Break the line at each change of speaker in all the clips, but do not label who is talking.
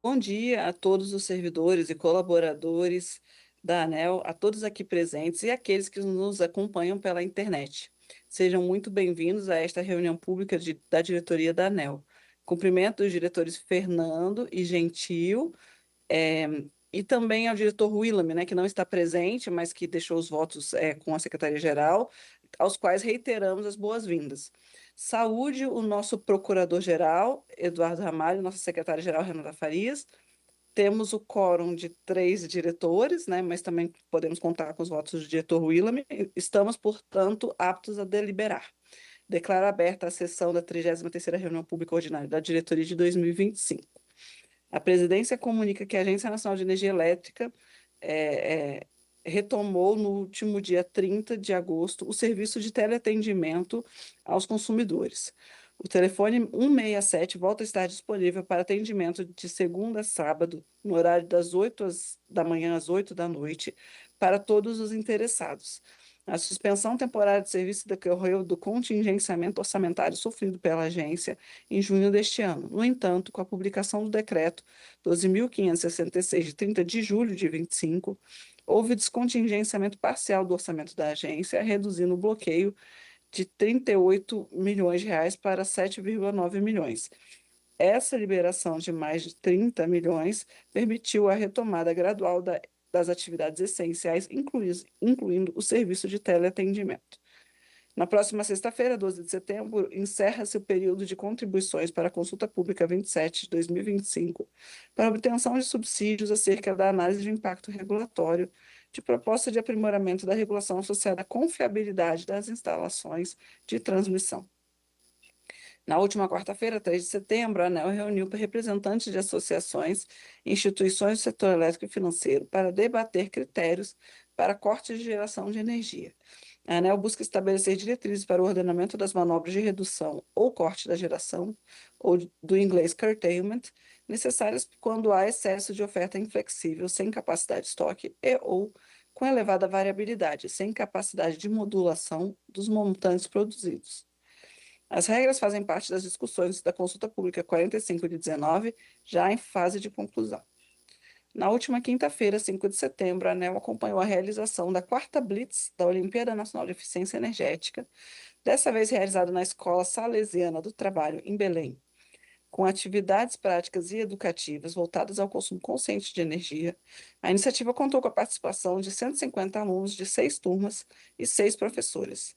Bom dia a todos os servidores e colaboradores da ANEEL, a todos aqui presentes e aqueles que nos acompanham pela internet. Sejam muito bem-vindos a esta reunião pública da diretoria da ANEEL. Cumprimento os diretores Fernando e Gentil, é, e também ao diretor Willam, né, que não está presente, mas que deixou os votos, com a secretaria-geral, aos quais reiteramos as boas-vindas. Saúde, o nosso procurador-geral, Eduardo Ramalho, nossa secretária-geral, Renata Farias. Temos o quórum de 3 diretores, né, mas também podemos contar com os votos do diretor Willam. Estamos, portanto, aptos a deliberar. Declaro aberta a sessão da 33ª reunião pública ordinária da diretoria de 2025. A presidência comunica que a Agência Nacional de Energia Elétrica é, é, retomou no último dia 30 de agosto o serviço de teleatendimento aos consumidores. O telefone 167 volta a estar disponível para atendimento de segunda a sábado, no horário das 8 da manhã às 8 da noite, para todos os interessados. A suspensão temporária de serviço decorreu do contingenciamento orçamentário sofrido pela agência em junho deste ano. No entanto, com a publicação do decreto 12.566, de 30 de julho de 25, houve descontingenciamento parcial do orçamento da agência, reduzindo o bloqueio de 38 milhões de reais para 7,9 milhões. Essa liberação de mais de 30 milhões permitiu a retomada gradual das atividades essenciais, incluindo o serviço de teleatendimento. Na próxima sexta-feira, 12 de setembro, encerra-se o período de contribuições para a Consulta Pública 27 de 2025, para obtenção de subsídios acerca da análise de impacto regulatório de proposta de aprimoramento da regulação associada à confiabilidade das instalações de transmissão. Na última quarta-feira, 3 de setembro, a ANEEL reuniu representantes de associações e instituições do setor elétrico e financeiro para debater critérios para cortes de geração de energia. A ANEEL busca estabelecer diretrizes para o ordenamento das manobras de redução ou corte da geração, ou do inglês curtailment, necessárias quando há excesso de oferta inflexível, sem capacidade de estoque e ou com elevada variabilidade, sem capacidade de modulação dos montantes produzidos. As regras fazem parte das discussões da Consulta Pública 45 de 19, já em fase de conclusão. Na última quinta-feira, 5 de setembro, a ANEEL acompanhou a realização da quarta Blitz da Olimpíada Nacional de Eficiência Energética, dessa vez realizada na Escola Salesiana do Trabalho, em Belém, com atividades práticas e educativas voltadas ao consumo consciente de energia. A iniciativa contou com a participação de 150 alunos de 6 turmas e 6 professores.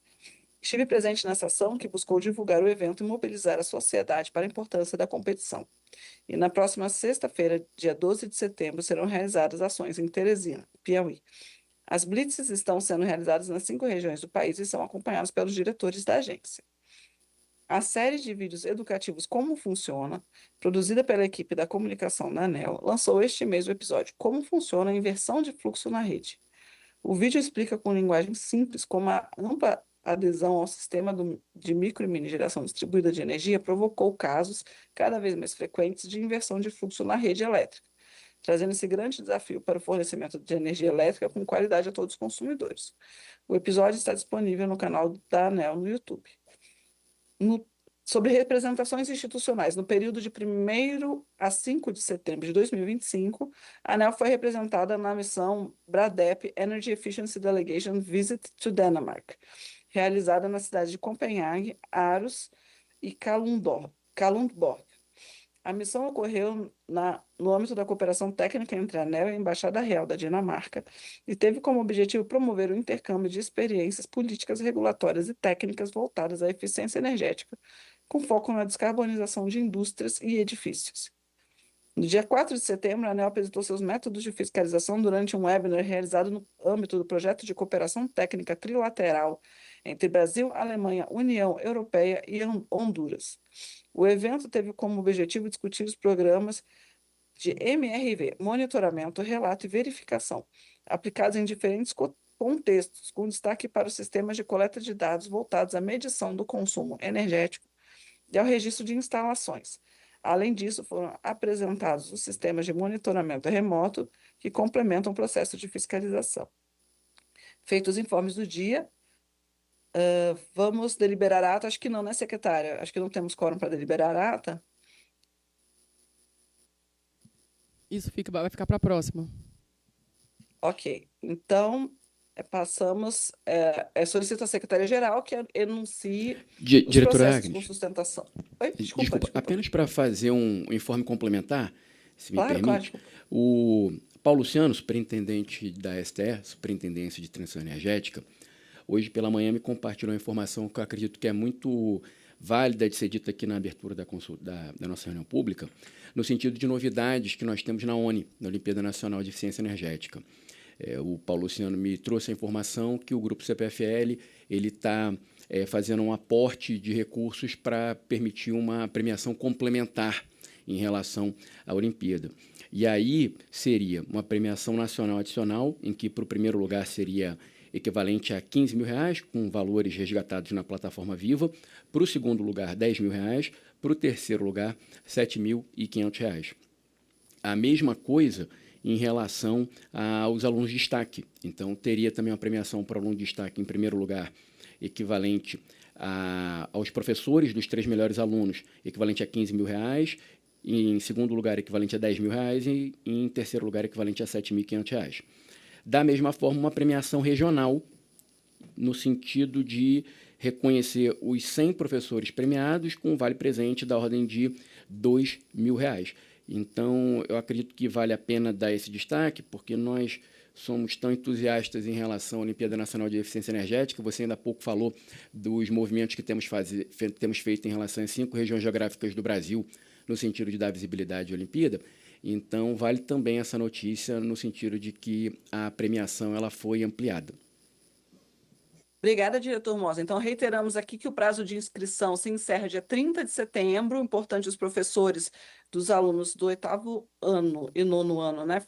Estive presente nessa ação que buscou divulgar o evento e mobilizar a sociedade para a importância da competição. E na próxima sexta-feira, dia 12 de setembro, serão realizadas ações em Teresina, Piauí. As blitzes estão sendo realizadas nas 5 regiões do país e são acompanhadas pelos diretores da agência. A série de vídeos educativos Como Funciona, produzida pela equipe da comunicação da ANEEL, lançou este mês o episódio Como Funciona a Inversão de Fluxo na Rede. O vídeo explica com linguagem simples como a ampla adesão ao sistema de micro e mini geração distribuída de energia provocou casos cada vez mais frequentes de inversão de fluxo na rede elétrica, trazendo esse grande desafio para o fornecimento de energia elétrica com qualidade a todos os consumidores. O episódio está disponível no canal da ANEEL no YouTube. Sobre representações institucionais, no período de 1º a 5 de setembro de 2025, a ANEEL foi representada na missão BRADEP Energy Efficiency Delegation Visit to Denmark, realizada na cidade de Copenhague, Aarhus e Kalundborg. A missão ocorreu no âmbito da cooperação técnica entre a ANEEL e a Embaixada Real da Dinamarca e teve como objetivo promover o intercâmbio de experiências políticas, regulatórias e técnicas voltadas à eficiência energética, com foco na descarbonização de indústrias e edifícios. No dia 4 de setembro, a ANEEL apresentou seus métodos de fiscalização durante um webinar realizado no âmbito do projeto de cooperação técnica trilateral entre Brasil, Alemanha, União Europeia e Honduras. O evento teve como objetivo discutir os programas de MRV, monitoramento, relato e verificação, aplicados em diferentes contextos, com destaque para os sistemas de coleta de dados voltados à medição do consumo energético e ao registro de instalações. Além disso, foram apresentados os sistemas de monitoramento remoto que complementam o processo de fiscalização. Feitos os informes do dia, vamos deliberar a ata? Acho que não, né, secretária? Acho que não temos quórum para deliberar a ata.
Isso vai ficar para a próxima.
Ok. Então, passamos. Solicito à secretária-geral que enuncie os
Diretora
processos com
Agnes,
sustentação. Oi, desculpa,
desculpa,
desculpa.
apenas para fazer um informe complementar, se me
Claro, claro,
permite,
desculpa.
o Paulo Luciano, superintendente da STE, Superintendência de Transição Energética, hoje pela manhã me compartilhou uma informação que eu acredito que é muito válida de ser dita aqui na abertura da nossa reunião pública, no sentido de novidades que nós temos na ONI, na Olimpíada Nacional de Eficiência Energética. O Paulo Luciano me trouxe a informação que o Grupo CPFL está fazendo um aporte de recursos para permitir uma premiação complementar em relação à Olimpíada. E aí seria uma premiação nacional adicional, em que para o primeiro lugar seria equivalente a R$ 15.000, com valores resgatados na plataforma Viva, para o segundo lugar R$ 10.000, para o terceiro lugar R$ 7.500. A mesma coisa em relação aos alunos de destaque. Então, teria também uma premiação para o aluno de destaque, em primeiro lugar, equivalente aos professores dos 3 melhores alunos, equivalente a R$ 15.000, em segundo lugar, equivalente a R$ 10.000, e em terceiro lugar, equivalente a R$ 7.500. Da mesma forma, uma premiação regional, no sentido de reconhecer os 100 professores premiados com um vale presente da ordem de R$ 2.000. Então, eu acredito que vale a pena dar esse destaque, porque nós somos tão entusiastas em relação à Olimpíada Nacional de Eficiência Energética. Você ainda há pouco falou dos movimentos que temos feito em relação às 5 regiões geográficas do Brasil, no sentido de dar visibilidade à Olimpíada. Então, vale também essa notícia no sentido de que a premiação ela foi ampliada.
Obrigada, diretor Mosa. Então, reiteramos aqui que o prazo de inscrição se encerra dia 30 de setembro. Importante os professores dos alunos do 8º ano e 9º ano, né,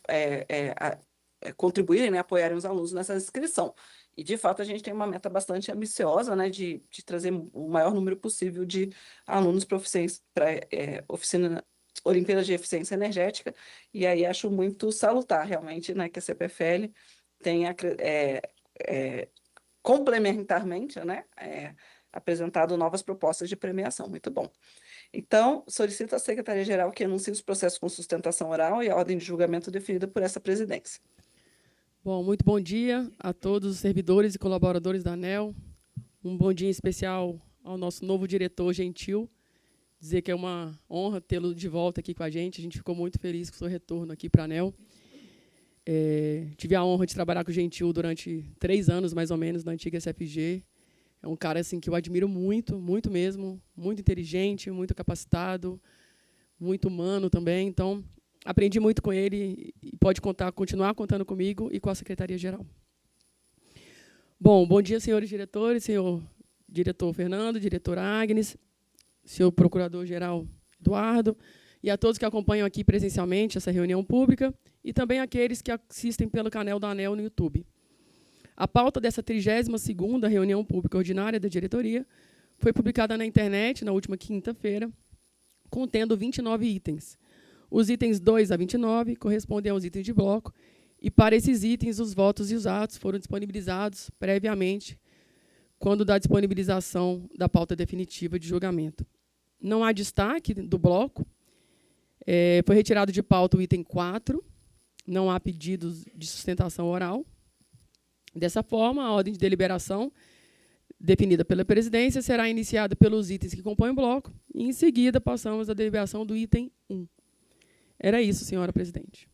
contribuírem, né, apoiarem os alunos nessa inscrição. E, de fato, a gente tem uma meta bastante ambiciosa, né, de trazer o maior número possível de alunos proficientes para oficina Olimpíada de Eficiência Energética. E aí acho muito salutar, realmente, né, que a CPFL tenha complementarmente, né, apresentado novas propostas de premiação. Muito bom. Então, solicito à Secretaria-Geral que anuncie os processos com sustentação oral e a ordem de julgamento definida por essa presidência.
Bom, muito bom dia a todos os servidores e colaboradores da ANEEL. Um bom dia especial ao nosso novo diretor Gentil. Dizer que é uma honra tê-lo de volta aqui com a gente. A gente ficou muito feliz com o seu retorno aqui para a ANEEL. Tive a honra de trabalhar com o Gentil durante 3 anos, mais ou menos, na antiga SFG. É um cara assim, que eu admiro muito, muito mesmo, muito inteligente, muito capacitado, muito humano também. Então, aprendi muito com ele e pode continuar contando comigo e com a Secretaria-Geral. Bom dia, senhores diretores, senhor diretor Fernando, diretora Agnes, senhor procurador-geral Eduardo, e a todos que acompanham aqui presencialmente essa reunião pública, e também aqueles que assistem pelo canal da ANEEL no YouTube. A pauta dessa 32ª reunião pública ordinária da diretoria foi publicada na internet na última quinta-feira, contendo 29 itens. Os itens 2 a 29 correspondem aos itens de bloco, e para esses itens, os votos e os atos foram disponibilizados previamente, quando da disponibilização da pauta definitiva de julgamento. Não há destaque do bloco. Foi retirado de pauta o item 4, não há pedidos de sustentação oral. Dessa forma, a ordem de deliberação definida pela presidência será iniciada pelos itens que compõem o bloco, e, em seguida, passamos à deliberação do item 1. Era isso, senhora presidente.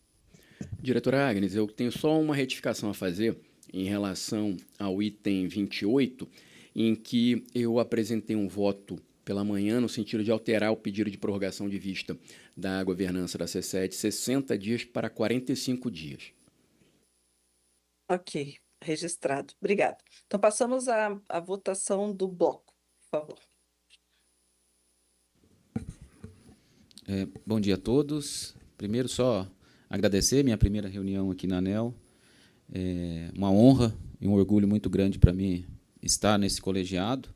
Diretora Agnes, eu tenho só uma retificação a fazer em relação ao item 28, em que eu apresentei um voto pela manhã no sentido de alterar o pedido de prorrogação de vista da governança da C7 de 60 dias para 45 dias.
Ok, registrado. Obrigada. Então, passamos à votação do bloco, por favor.
Bom dia a todos. Primeiro, só agradecer minha primeira reunião aqui na ANEEL. É uma honra e um orgulho muito grande para mim estar nesse colegiado.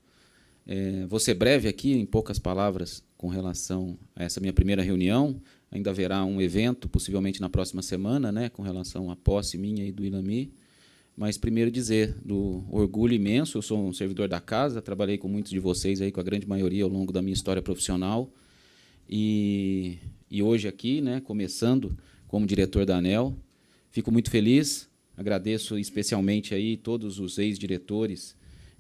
Vou ser breve aqui, em poucas palavras, com relação a essa minha primeira reunião. Ainda haverá um evento, possivelmente na próxima semana, né, com relação à posse minha e do Ilami. Mas, primeiro, dizer do orgulho imenso. Eu sou um servidor da casa, trabalhei com muitos de vocês, aí, com a grande maioria, ao longo da minha história profissional. E hoje aqui, né, começando como diretor da ANEEL. Fico muito feliz, agradeço especialmente aí todos os ex-diretores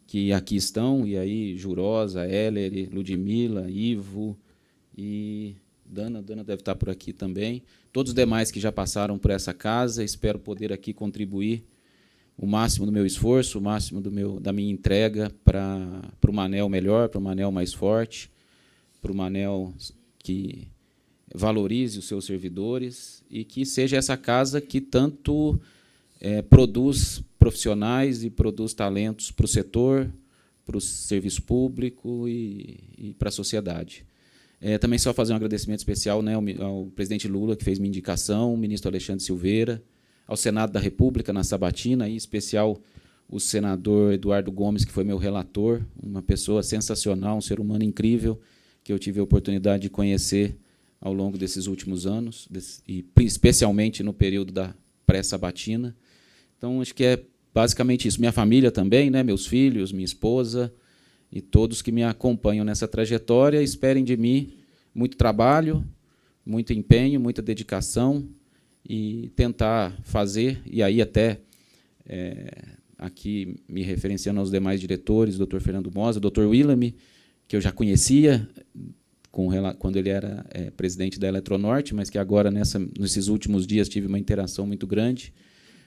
que aqui estão, e aí Jurosa, Heller, Ludmila, Ivo e Dana deve estar por aqui também. Todos os demais que já passaram por essa casa, espero poder aqui contribuir o máximo do meu esforço, o máximo da minha entrega para uma ANEEL melhor, para uma ANEEL mais forte, para uma ANEEL que valorize os seus servidores e que seja essa casa que tanto produz profissionais e produz talentos para o setor, para o serviço público e para a sociedade. Também só fazer um agradecimento especial, né, ao presidente Lula, que fez minha indicação, ao ministro Alexandre Silveira, ao Senado da República, na sabatina, e em especial o senador Eduardo Gomes, que foi meu relator, uma pessoa sensacional, um ser humano incrível, que eu tive a oportunidade de conhecer ao longo desses últimos anos, e especialmente no período da pré-sabatina. Então, acho que é basicamente isso. Minha família também, né, meus filhos, minha esposa e todos que me acompanham nessa trajetória, esperem de mim muito trabalho, muito empenho, muita dedicação e tentar fazer, e aí até aqui me referenciando aos demais diretores, Dr. Fernando Mosa, Dr. Willam, que eu já conhecia quando ele era presidente da Eletronorte, mas que agora, nesses últimos dias, tive uma interação muito grande.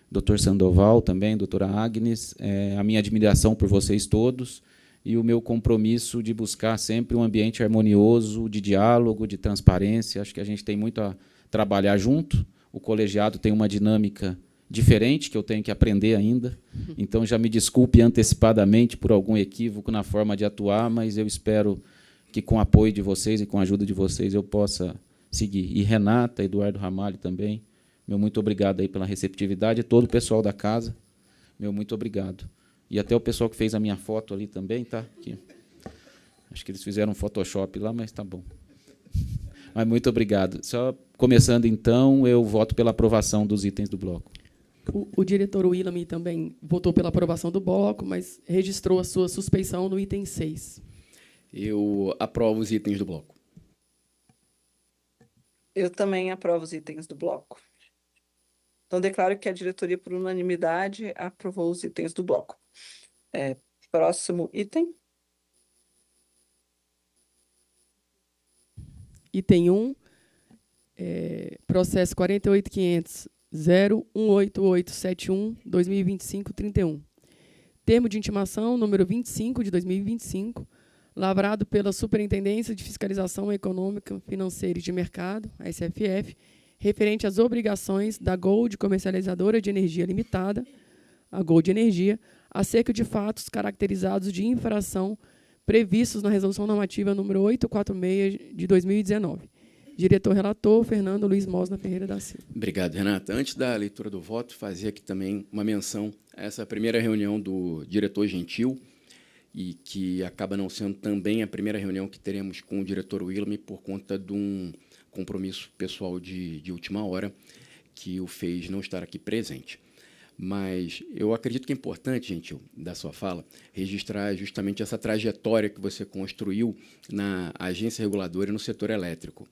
Dr. Sandoval também, doutora Agnes, a minha admiração por vocês todos e o meu compromisso de buscar sempre um ambiente harmonioso, de diálogo, de transparência. Acho que a gente tem muito a trabalhar junto. O colegiado tem uma dinâmica diferente, que eu tenho que aprender ainda. Então, já me desculpe antecipadamente por algum equívoco na forma de atuar, mas eu espero que, com o apoio de vocês e com a ajuda de vocês, eu possa seguir. E Renata, Eduardo Ramalho também, meu muito obrigado aí pela receptividade, e todo o pessoal da casa, meu muito obrigado. E até o pessoal que fez a minha foto ali também, tá? Aqui. Acho que eles fizeram um Photoshop lá, mas tá bom. Mas muito obrigado. Só começando, então, eu voto pela aprovação dos itens do bloco.
O diretor Willam também votou pela aprovação do bloco, mas registrou a sua suspeição no item 6.
Eu aprovo os itens do bloco.
Eu também aprovo os itens do bloco. Então, declaro que a diretoria, por unanimidade, aprovou os itens do bloco. Próximo item.
Item 1, processo 48.500.0188871/2025-31. Termo de intimação número 25 de 2025, lavrado pela Superintendência de Fiscalização Econômica, Financeira e de Mercado, a SFF, referente às obrigações da Gold Comercializadora de Energia Limitada, a Gold Energia, acerca de fatos caracterizados de infração previstos na Resolução Normativa número 846 de 2019. Diretor-relator, Fernando Luiz Mosna Ferreira da Silva.
Obrigado, Renata. Antes da leitura do voto, fazer aqui também uma menção a essa primeira reunião do diretor Gentil, e que acaba não sendo também a primeira reunião que teremos com o diretor Willam, por conta de um compromisso pessoal de última hora que o fez não estar aqui presente. Mas eu acredito que é importante, Gentil, da sua fala, registrar justamente essa trajetória que você construiu na agência reguladora e no setor elétrico,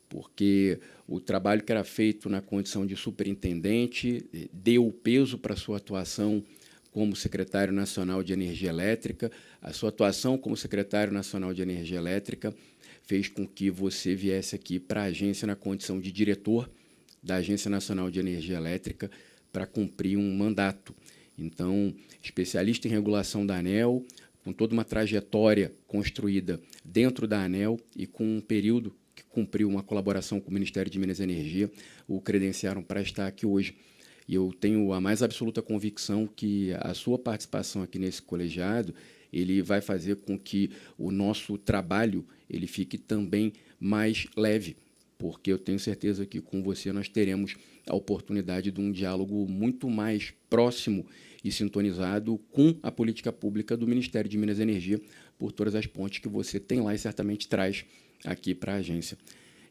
porque o trabalho que era feito na condição de superintendente deu peso para a sua atuação como secretário nacional de energia elétrica. A sua atuação como secretário nacional de energia elétrica fez com que você viesse aqui para a agência na condição de diretor da Agência Nacional de Energia Elétrica para cumprir um mandato. Então, especialista em regulação da ANEEL, com toda uma trajetória construída dentro da ANEEL e com um período que cumpriu uma colaboração com o Ministério de Minas e Energia, o credenciaram para estar aqui hoje. E eu tenho a mais absoluta convicção que a sua participação aqui nesse colegiado ele vai fazer com que o nosso trabalho ele fique também mais leve, porque eu tenho certeza que com você nós teremos a oportunidade de um diálogo muito mais próximo e sintonizado com a política pública do Ministério de Minas e Energia, por todas as pontes que você tem lá e certamente traz aqui para a agência.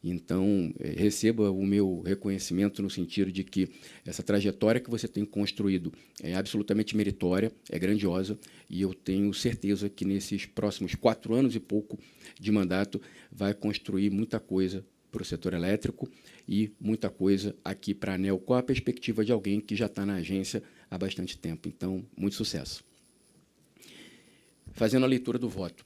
Então, receba o meu reconhecimento no sentido de que essa trajetória que você tem construído é absolutamente meritória, é grandiosa, e eu tenho certeza que nesses próximos 4 anos e pouco de mandato vai construir muita coisa para o setor elétrico e muita coisa aqui para a ANEEL, com a perspectiva de alguém que já está na agência há bastante tempo. Então, muito sucesso. Fazendo a leitura do voto.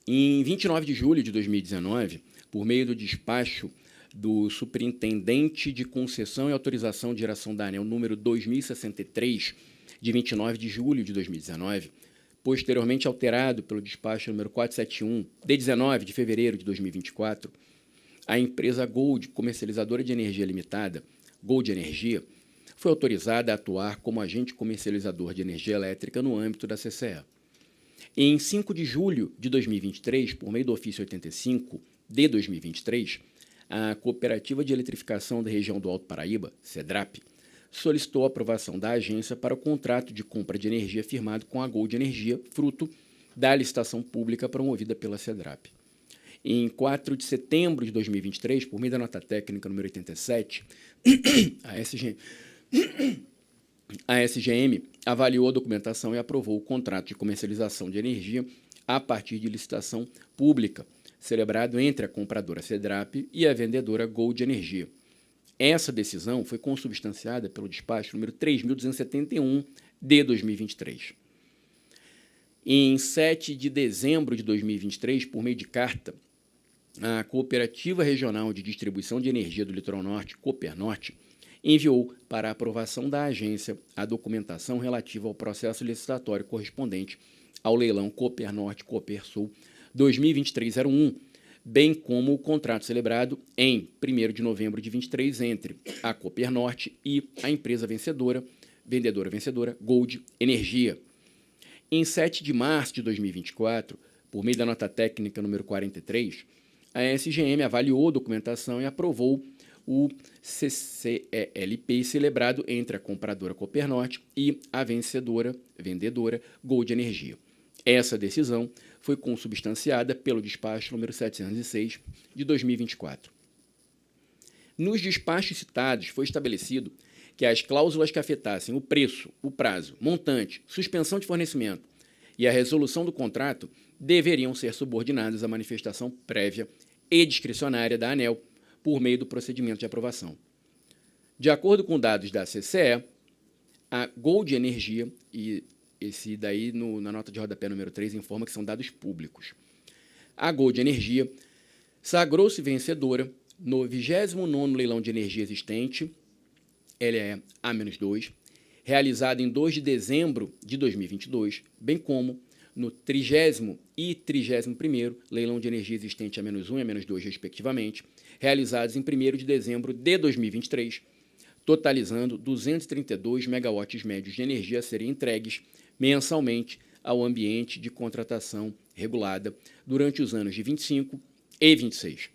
Em 29 de julho de 2019, por meio do despacho do Superintendente de Concessão e Autorização de Geração da ANEEL, número 2063, de 29 de julho de 2019, posteriormente alterado pelo despacho número 471, de 19 de fevereiro de 2024, a empresa Gold, comercializadora de energia limitada, Gold Energia, foi autorizada a atuar como agente comercializador de energia elétrica no âmbito da CCE. Em 5 de julho de 2023, por meio do ofício 85 de 2023, a Cooperativa de Eletrificação da Região do Alto Paraíba, CEDRAP, solicitou a aprovação da agência para o contrato de compra de energia firmado com a Gold Energia, fruto da licitação pública promovida pela CEDRAP. Em 4 de setembro de 2023, por meio da nota técnica número 87, a SGM avaliou a documentação e aprovou o contrato de comercialização de energia a partir de licitação pública, celebrado entre a compradora CEDRAP e a vendedora Gold Energia. Essa decisão foi consubstanciada pelo despacho número 3.271 de 2023. Em 7 de dezembro de 2023, por meio de carta, a Cooperativa Regional de Distribuição de Energia do Litoral Norte, Copernorte, enviou para a aprovação da agência a documentação relativa ao processo licitatório correspondente ao leilão Copernorte-Copersul 2023-01, bem como o contrato celebrado em 1º de novembro de 23 entre a Copernorte e a empresa vendedora Gold Energia. Em 7 de março de 2024, por meio da nota técnica número 43, a SGM avaliou a documentação e aprovou o CCELP celebrado entre a compradora Copernorte e a vendedora Gold Energia. Essa decisão foi consubstanciada pelo despacho número 706 de 2024. Nos despachos citados, foi estabelecido que as cláusulas que afetassem o preço, o prazo, montante, suspensão de fornecimento e a resolução do contrato deveriam ser subordinadas à manifestação prévia e discricionária da ANEEL por meio do procedimento de aprovação. De acordo com dados da CCE, a Gold Energia, e esse daí na nota de rodapé número 3 informa que são dados públicos. A Gold Energia sagrou-se vencedora no 29º leilão de energia existente, LE A-2, realizado em 2 de dezembro de 2022, bem como no 30º e 31º leilão de energia existente A-1 e A-2, respectivamente, realizados em 1º de dezembro de 2023, totalizando 232 megawatts médios de energia a serem entregues mensalmente ao ambiente de contratação regulada durante os anos de 25 e 26.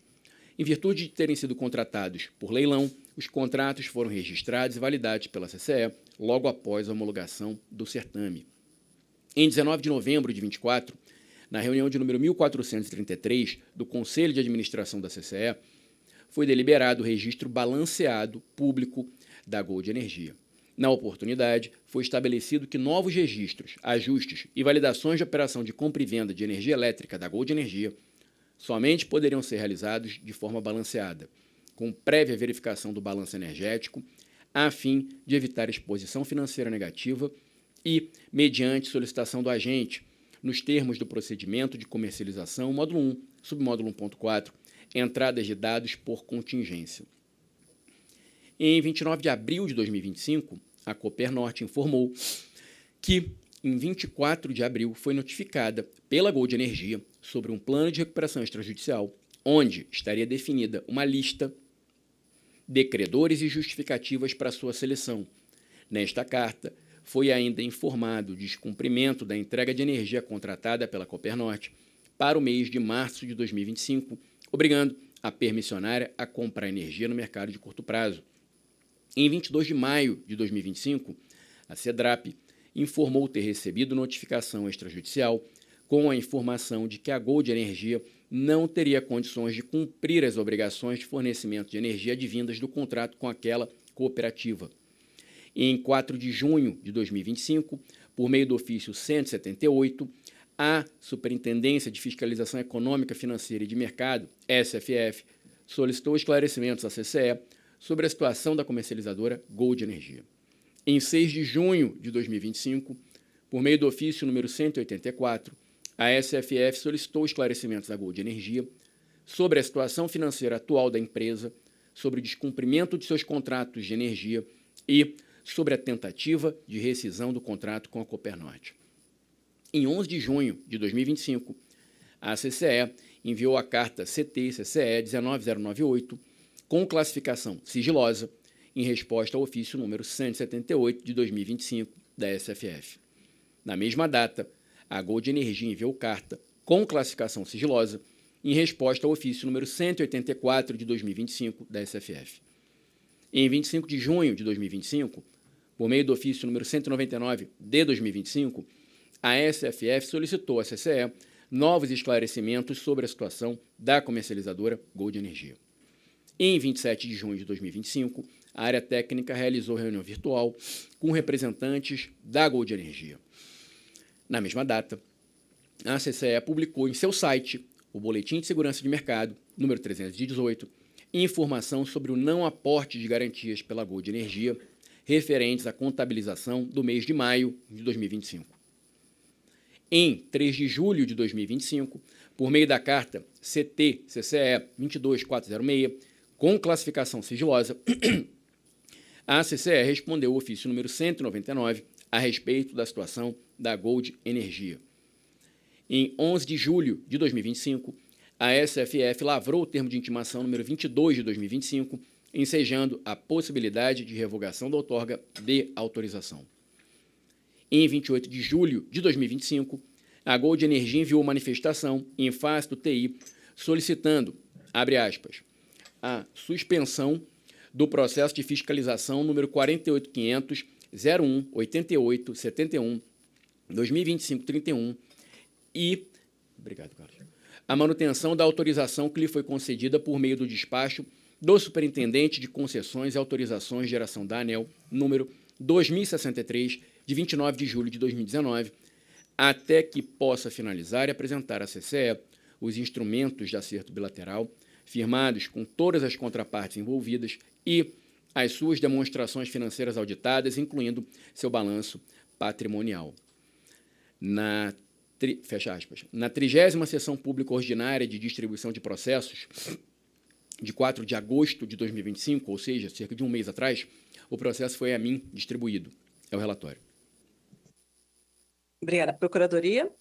Em virtude de terem sido contratados por leilão, os contratos foram registrados e validados pela CCE logo após a homologação do certame. Em 19 de novembro de 24, na reunião de número 1433 do Conselho de Administração da CCE, foi deliberado o registro balanceado público da Gold Energia. Na oportunidade, foi estabelecido que novos registros, ajustes e validações de operação de compra e venda de energia elétrica da Gold Energia somente poderiam ser realizados de forma balanceada, com prévia verificação do balanço energético, a fim de evitar exposição financeira negativa e mediante solicitação do agente, nos termos do procedimento de comercialização, módulo 1, submódulo 1.4, entradas de dados por contingência. Em 29 de abril de 2025, a Copernorte informou que, em 24 de abril, foi notificada pela Gold Energia sobre um plano de recuperação extrajudicial, onde estaria definida uma lista de credores e justificativas para sua seleção. Nesta carta, foi ainda informado o descumprimento da entrega de energia contratada pela Copernorte para o mês de março de 2025, obrigando a permissionária a comprar energia no mercado de curto prazo. Em 22 de maio de 2025, a CEDRAP informou ter recebido notificação extrajudicial com a informação de que a Gold Energia não teria condições de cumprir as obrigações de fornecimento de energia advindas do contrato com aquela cooperativa. Em 4 de junho de 2025, por meio do ofício 178, a Superintendência de Fiscalização Econômica, Financeira e de Mercado, SFF, solicitou esclarecimentos à CCE sobre a situação da comercializadora Gold Energia. Em 6 de junho de 2025, por meio do ofício número 184, a SFF solicitou esclarecimentos à Gold Energia sobre a situação financeira atual da empresa, sobre o descumprimento de seus contratos de energia e sobre a tentativa de rescisão do contrato com a Copernorte. Em 11 de junho de 2025, a CCE enviou a carta CT-CCE 19098 com classificação sigilosa em resposta ao ofício número 178 de 2025 da SFF. Na mesma data, a Gold Energia enviou carta com classificação sigilosa em resposta ao ofício número 184 de 2025 da SFF. Em 25 de junho de 2025, por meio do ofício número 199 de 2025, a SFF solicitou à CCE novos esclarecimentos sobre a situação da comercializadora Gold Energia. Em 27 de junho de 2025, a área técnica realizou reunião virtual com representantes da Gold Energia. Na mesma data, a CCE publicou em seu site o Boletim de Segurança de Mercado, número 318, informação sobre o não aporte de garantias pela Gold Energia referentes à contabilização do mês de maio de 2025. Em 3 de julho de 2025, por meio da carta CT-CCE 22406, com classificação sigilosa, a CCE respondeu o ofício número 199 a respeito da situação da Gold Energia. Em 11 de julho de 2025, a SFF lavrou o termo de intimação número 22 de 2025, ensejando a possibilidade de revogação da outorga de autorização. Em 28 de julho de 2025, a Gold Energia enviou manifestação em face do TI solicitando, abre aspas, a suspensão do processo de fiscalização número 48.500.01.88.71, 2025-31 e, obrigado, Carlos, a manutenção da autorização que lhe foi concedida por meio do despacho do Superintendente de Concessões e Autorizações de Geração da ANEEL, número 2063, de 29 de julho de 2019, até que possa finalizar e apresentar à CCE os instrumentos de acerto bilateral firmados com todas as contrapartes envolvidas e as suas demonstrações financeiras auditadas, incluindo seu balanço patrimonial. Fecha aspas. Na 30ª Sessão Pública Ordinária de Distribuição de Processos, de 4 de agosto de 2025, ou seja, cerca de um mês atrás, o processo foi a mim distribuído. É o relatório.
Obrigada. Procuradoria?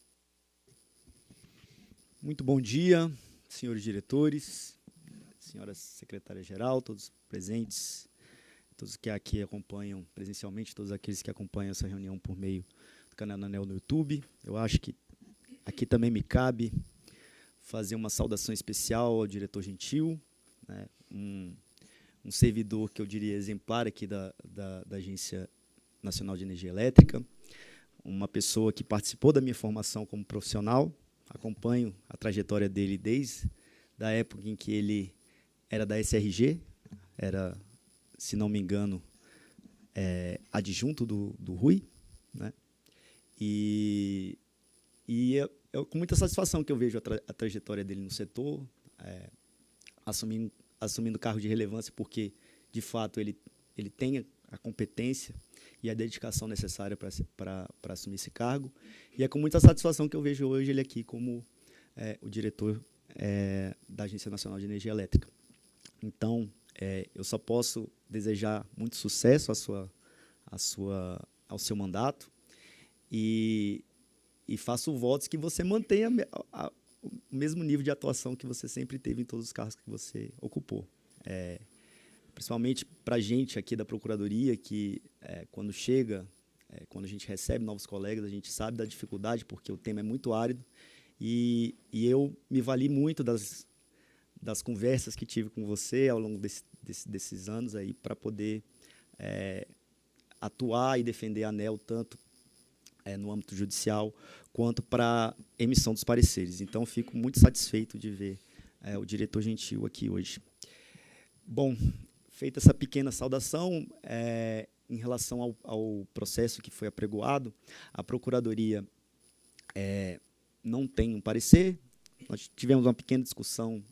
Muito bom dia, senhores diretores, senhora secretária-geral, todos presentes, todos que aqui acompanham presencialmente, todos aqueles que acompanham essa reunião por meio do canal da ANEEL no YouTube. Eu acho que aqui também me cabe fazer uma saudação especial ao diretor Gentil, né, um servidor que eu diria exemplar aqui da Agência Nacional de Energia Elétrica, uma pessoa que participou da minha formação como profissional, acompanho a trajetória dele desde a época em que ele era da SRG, era, se não me engano, adjunto do Rui, né? E é com muita satisfação que eu vejo a trajetória dele no setor, assumindo cargo de relevância, porque, de fato, ele tem a competência e a dedicação necessária para assumir esse cargo. E é com muita satisfação que eu vejo hoje ele aqui como o diretor da Agência Nacional de Energia Elétrica. Então, eu só posso desejar muito sucesso ao seu mandato e faço votos que você mantenha o mesmo nível de atuação que você sempre teve em todos os cargos que você ocupou. Principalmente para a gente aqui da Procuradoria, que quando a gente recebe novos colegas, a gente sabe da dificuldade, porque o tema é muito árido, e eu me vali muito das conversas que tive com você ao longo desses anos aí para poder atuar e defender a ANEEL tanto no âmbito judicial quanto para emissão dos pareceres. Então, fico muito satisfeito de ver o diretor Gentil aqui hoje. Bom, feita essa pequena saudação, em relação ao processo que foi apregoado, a Procuradoria não tem um parecer. Nós tivemos uma pequena discussão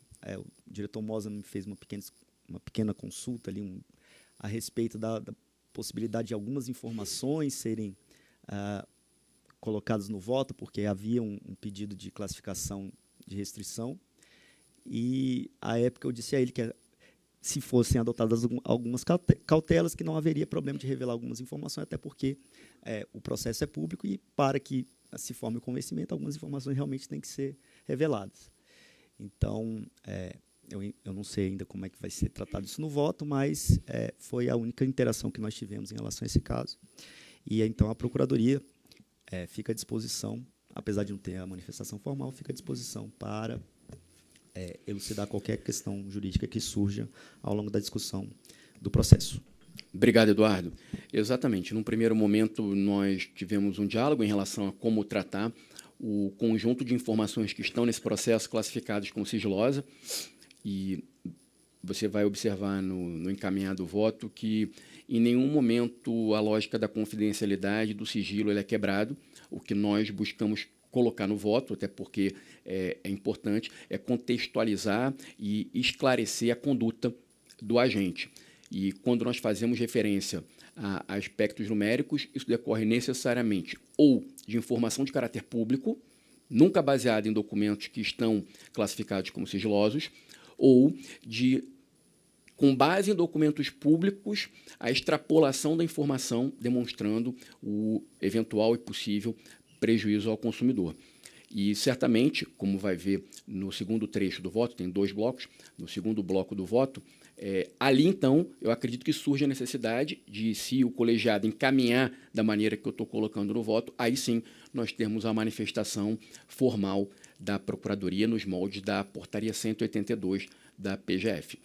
diretor Moza me fez uma pequena consulta ali a respeito da possibilidade de algumas informações serem colocadas no voto, porque havia um pedido de classificação de restrição. E, à época, eu disse a ele que, se fossem adotadas algumas cautelas, que não haveria problema de revelar algumas informações, até porque o processo é público e, para que se forme o convencimento, algumas informações realmente têm que ser reveladas. Então, eu não sei ainda como é que vai ser tratado isso no voto, mas foi a única interação que nós tivemos em relação a esse caso. E, então, a Procuradoria fica à disposição, apesar de não ter a manifestação formal, fica à disposição para elucidar qualquer questão jurídica que surja ao longo da discussão do processo.
Obrigado, Eduardo. Exatamente. Num primeiro momento, nós tivemos um diálogo em relação a como tratar o conjunto de informações que estão nesse processo classificadas como sigilosa, e você vai observar no encaminhado voto que, em nenhum momento, a lógica da confidencialidade, do sigilo, ele é quebrado. O que nós buscamos colocar no voto, até porque é importante, é contextualizar e esclarecer a conduta do agente. E, quando nós fazemos referência a aspectos numéricos, isso decorre necessariamente ou de informação de caráter público, nunca baseada em documentos que estão classificados como sigilosos, ou com base em documentos públicos, a extrapolação da informação demonstrando o eventual e possível prejuízo ao consumidor. E, certamente, como vai ver no segundo trecho do voto, tem 2 blocos, no segundo bloco do voto, ali, então, eu acredito que surge a necessidade de, se o colegiado encaminhar da maneira que eu estou colocando no voto, aí sim nós temos a manifestação formal da Procuradoria nos moldes da Portaria 182 da PGF.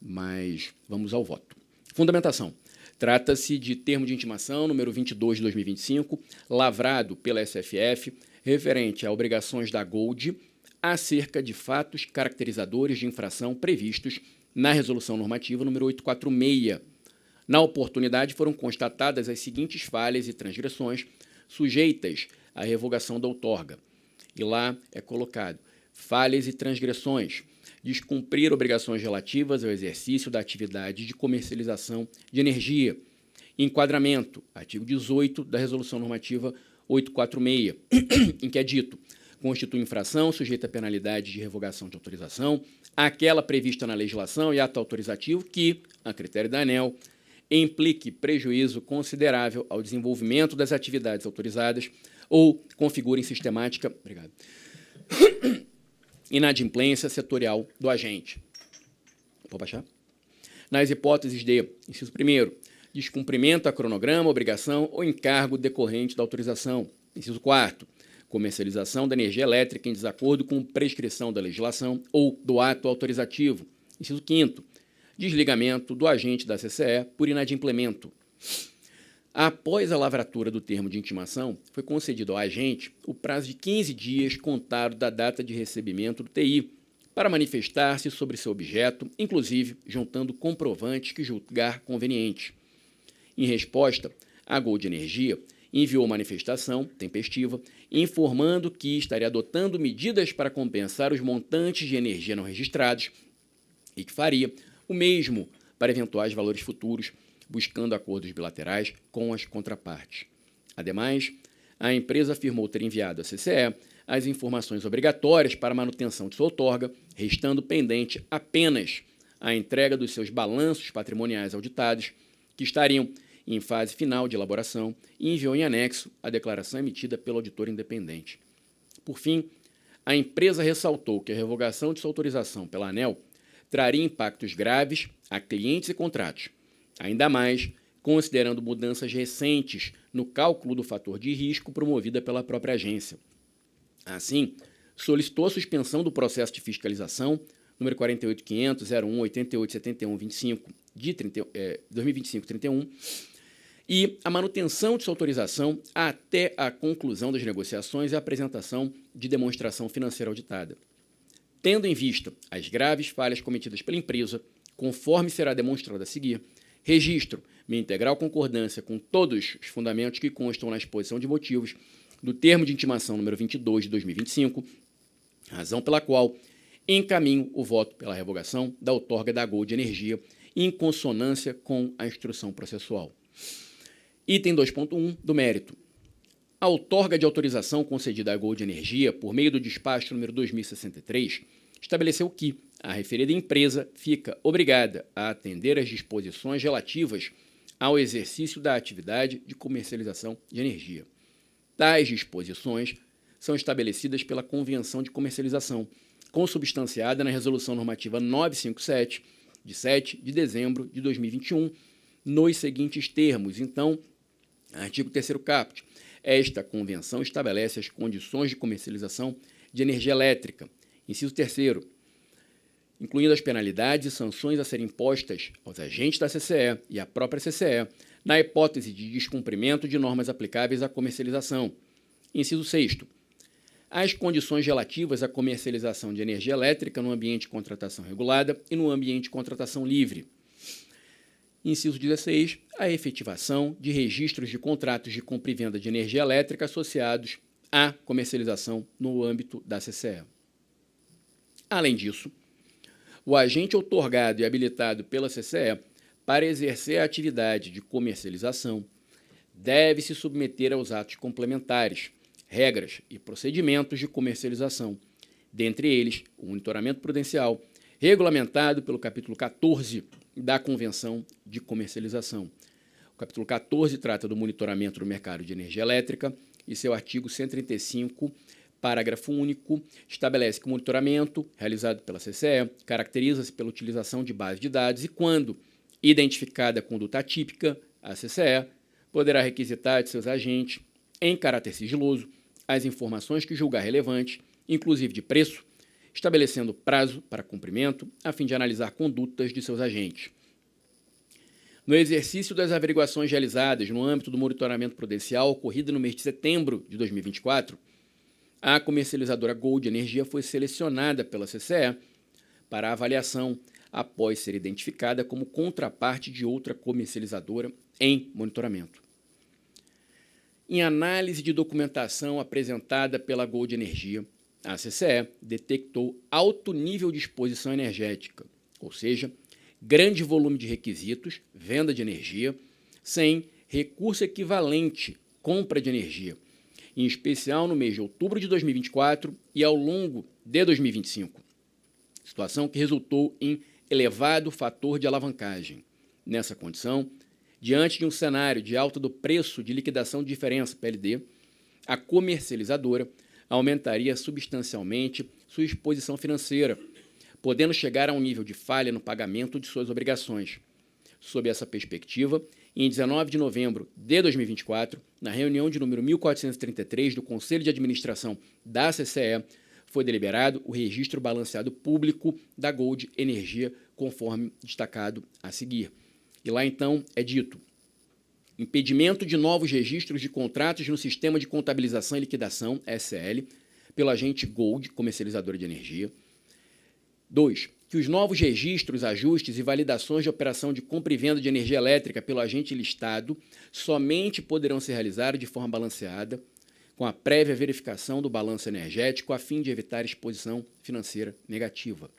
Mas vamos ao voto. Fundamentação. Trata-se de termo de intimação número 22 de 2025, lavrado pela SFF, referente a obrigações da Gold acerca de fatos caracterizadores de infração previstos na Resolução Normativa número 846. Na oportunidade, foram constatadas as seguintes falhas e transgressões sujeitas à revogação da outorga. E lá é colocado: falhas e transgressões: descumprir obrigações relativas ao exercício da atividade de comercialização de energia. Enquadramento, artigo 18 da Resolução Normativa 846, em que é dito: constitui infração sujeita a penalidade de revogação de autorização aquela prevista na legislação e ato autorizativo que, a critério da ANEEL, implique prejuízo considerável ao desenvolvimento das atividades autorizadas ou configure sistemática inadimplência setorial do agente. Pode baixar? Nas hipóteses de, inciso 1º, descumprimento a cronograma, obrigação ou encargo decorrente da autorização. Inciso 4º, comercialização da energia elétrica em desacordo com prescrição da legislação ou do ato autorizativo. Inciso 5º, desligamento do agente da CCE por inadimplemento. Após a lavratura do termo de intimação, foi concedido ao agente o prazo de 15 dias contado da data de recebimento do TI para manifestar-se sobre seu objeto, inclusive juntando comprovantes que julgar conveniente. Em resposta, a Gold Energia enviou manifestação tempestiva informando que estaria adotando medidas para compensar os montantes de energia não registrados e que faria o mesmo para eventuais valores futuros, buscando acordos bilaterais com as contrapartes. Ademais, a empresa afirmou ter enviado à CCE as informações obrigatórias para a manutenção de sua outorga, restando pendente apenas a entrega dos seus balanços patrimoniais auditados, que estariam em fase final de elaboração, e enviou em anexo a declaração emitida pelo auditor independente. Por fim, a empresa ressaltou que a revogação de sua autorização pela ANEEL traria impactos graves a clientes e contratos, ainda mais considerando mudanças recentes no cálculo do fator de risco promovida pela própria agência. Assim, solicitou a suspensão do processo de fiscalização número 48.500.01.8871.25 de 2025-31 e a manutenção de sua autorização até a conclusão das negociações e a apresentação de demonstração financeira auditada. Tendo em vista as graves falhas cometidas pela empresa, conforme será demonstrado a seguir, registro minha integral concordância com todos os fundamentos que constam na exposição de motivos do termo de intimação número 22 de 2025, razão pela qual encaminho o voto pela revogação da outorga da Gold Energia, em consonância com a instrução processual. Item 2.1 do mérito. A outorga de autorização concedida à Gold Energia, por meio do despacho número 2063, estabeleceu que a referida empresa fica obrigada a atender às disposições relativas ao exercício da atividade de comercialização de energia. Tais disposições são estabelecidas pela Convenção de Comercialização, consubstanciada na Resolução Normativa 957, de 7 de dezembro de 2021, nos seguintes termos. Então, artigo 3º caput. Esta convenção estabelece as condições de comercialização de energia elétrica. Inciso 3º. Incluindo as penalidades e sanções a serem impostas aos agentes da CCE e à própria CCE, na hipótese de descumprimento de normas aplicáveis à comercialização. Inciso 6º. As condições relativas à comercialização de energia elétrica no ambiente de contratação regulada e no ambiente de contratação livre. Inciso 16. A efetivação de registros de contratos de compra e venda de energia elétrica associados à comercialização no âmbito da CCE. Além disso, o agente outorgado e habilitado pela CCE para exercer a atividade de comercialização deve se submeter aos atos complementares, regras e procedimentos de comercialização, dentre eles o monitoramento prudencial, regulamentado pelo capítulo 14 da Convenção de Comercialização. O capítulo 14 trata do monitoramento do mercado de energia elétrica e seu artigo 135, parágrafo único, estabelece que o monitoramento realizado pela CCE caracteriza-se pela utilização de base de dados e, quando identificada a conduta atípica, a CCE poderá requisitar de seus agentes, em caráter sigiloso, as informações que julgar relevantes, inclusive de preço, estabelecendo prazo para cumprimento, a fim de analisar condutas de seus agentes. No exercício das averiguações realizadas no âmbito do monitoramento prudencial ocorrido no mês de setembro de 2024, a comercializadora Gold Energia foi selecionada pela CCE para avaliação após ser identificada como contraparte de outra comercializadora em monitoramento. Em análise de documentação apresentada pela Gold Energia, a CCE detectou alto nível de exposição energética, ou seja, grande volume de requisitos, venda de energia, sem recurso equivalente, compra de energia, em especial no mês de outubro de 2024 e ao longo de 2025, situação que resultou em elevado fator de alavancagem. Nessa condição, diante de um cenário de alta do preço de liquidação de diferença, PLD, a comercializadora aumentaria substancialmente sua exposição financeira, podendo chegar a um nível de falha no pagamento de suas obrigações. Sob essa perspectiva, em 19 de novembro de 2024, na reunião de número 1433 do Conselho de Administração da CCE, foi deliberado o registro balanceado público da Gold Energia, conforme destacado a seguir. E lá, então, é dito: impedimento de novos registros de contratos no Sistema de Contabilização e Liquidação, SL, pelo agente Gold, comercializadora de energia. 2. Que os novos registros, ajustes e validações de operação de compra e venda de energia elétrica pelo agente listado somente poderão ser realizados de forma balanceada, com a prévia verificação do balanço energético, a fim de evitar exposição financeira negativa.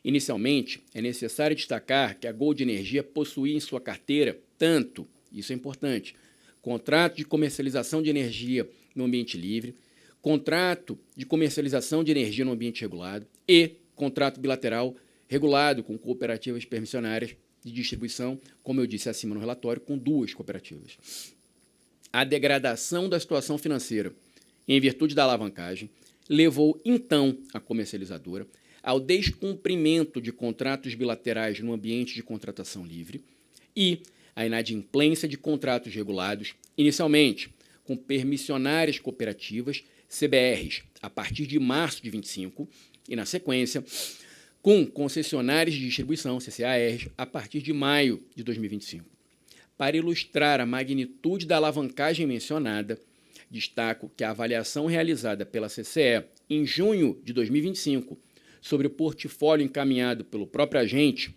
Inicialmente, é necessário destacar que a Gold Energia possui em sua carteira tanto, isso é importante, contrato de comercialização de energia no ambiente livre, contrato de comercialização de energia no ambiente regulado e contrato bilateral regulado com cooperativas permissionárias de distribuição, como eu disse acima no relatório, com 2 cooperativas. A degradação da situação financeira, em virtude da alavancagem, levou, então, a comercializadora ao descumprimento de contratos bilaterais no ambiente de contratação livre e à inadimplência de contratos regulados, inicialmente com permissionárias cooperativas, CBRs, a partir de março de 25, e, na sequência, com concessionárias de distribuição, CCARs, a partir de maio de 2025. Para ilustrar a magnitude da alavancagem mencionada, destaco que a avaliação realizada pela CCE em junho de 2025 sobre o portfólio encaminhado pelo próprio agente,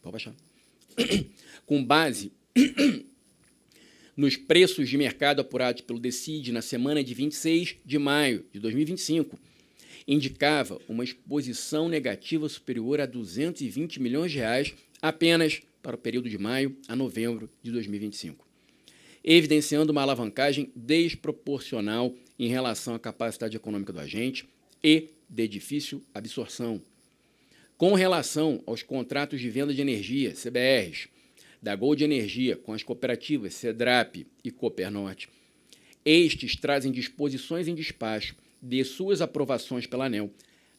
pode baixar, com base nos preços de mercado apurados pelo DECID na semana de 26 de maio de 2025, indicava uma exposição negativa superior a R$ 220 milhões apenas para o período de maio a novembro de 2025, evidenciando uma alavancagem desproporcional em relação à capacidade econômica do agente e de difícil absorção. Com relação aos contratos de venda de energia, CBRs, da Gold Energia com as cooperativas Cedrap e Coopernorte, estes trazem disposições em despacho de suas aprovações pela ANEEL,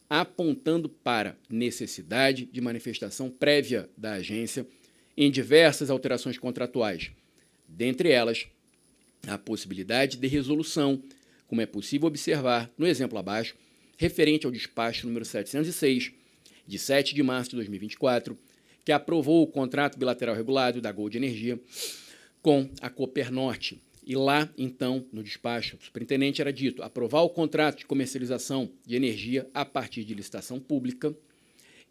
apontando para necessidade de manifestação prévia da agência em diversas alterações contratuais, dentre elas a possibilidade de resolução, como é possível observar no exemplo abaixo, referente ao despacho número 706, de 7 de março de 2024, que aprovou o contrato bilateral regulado da Gold Energia com a Coopernorte. E lá, então, no despacho, o superintendente era dito aprovar o contrato de comercialização de energia a partir de licitação pública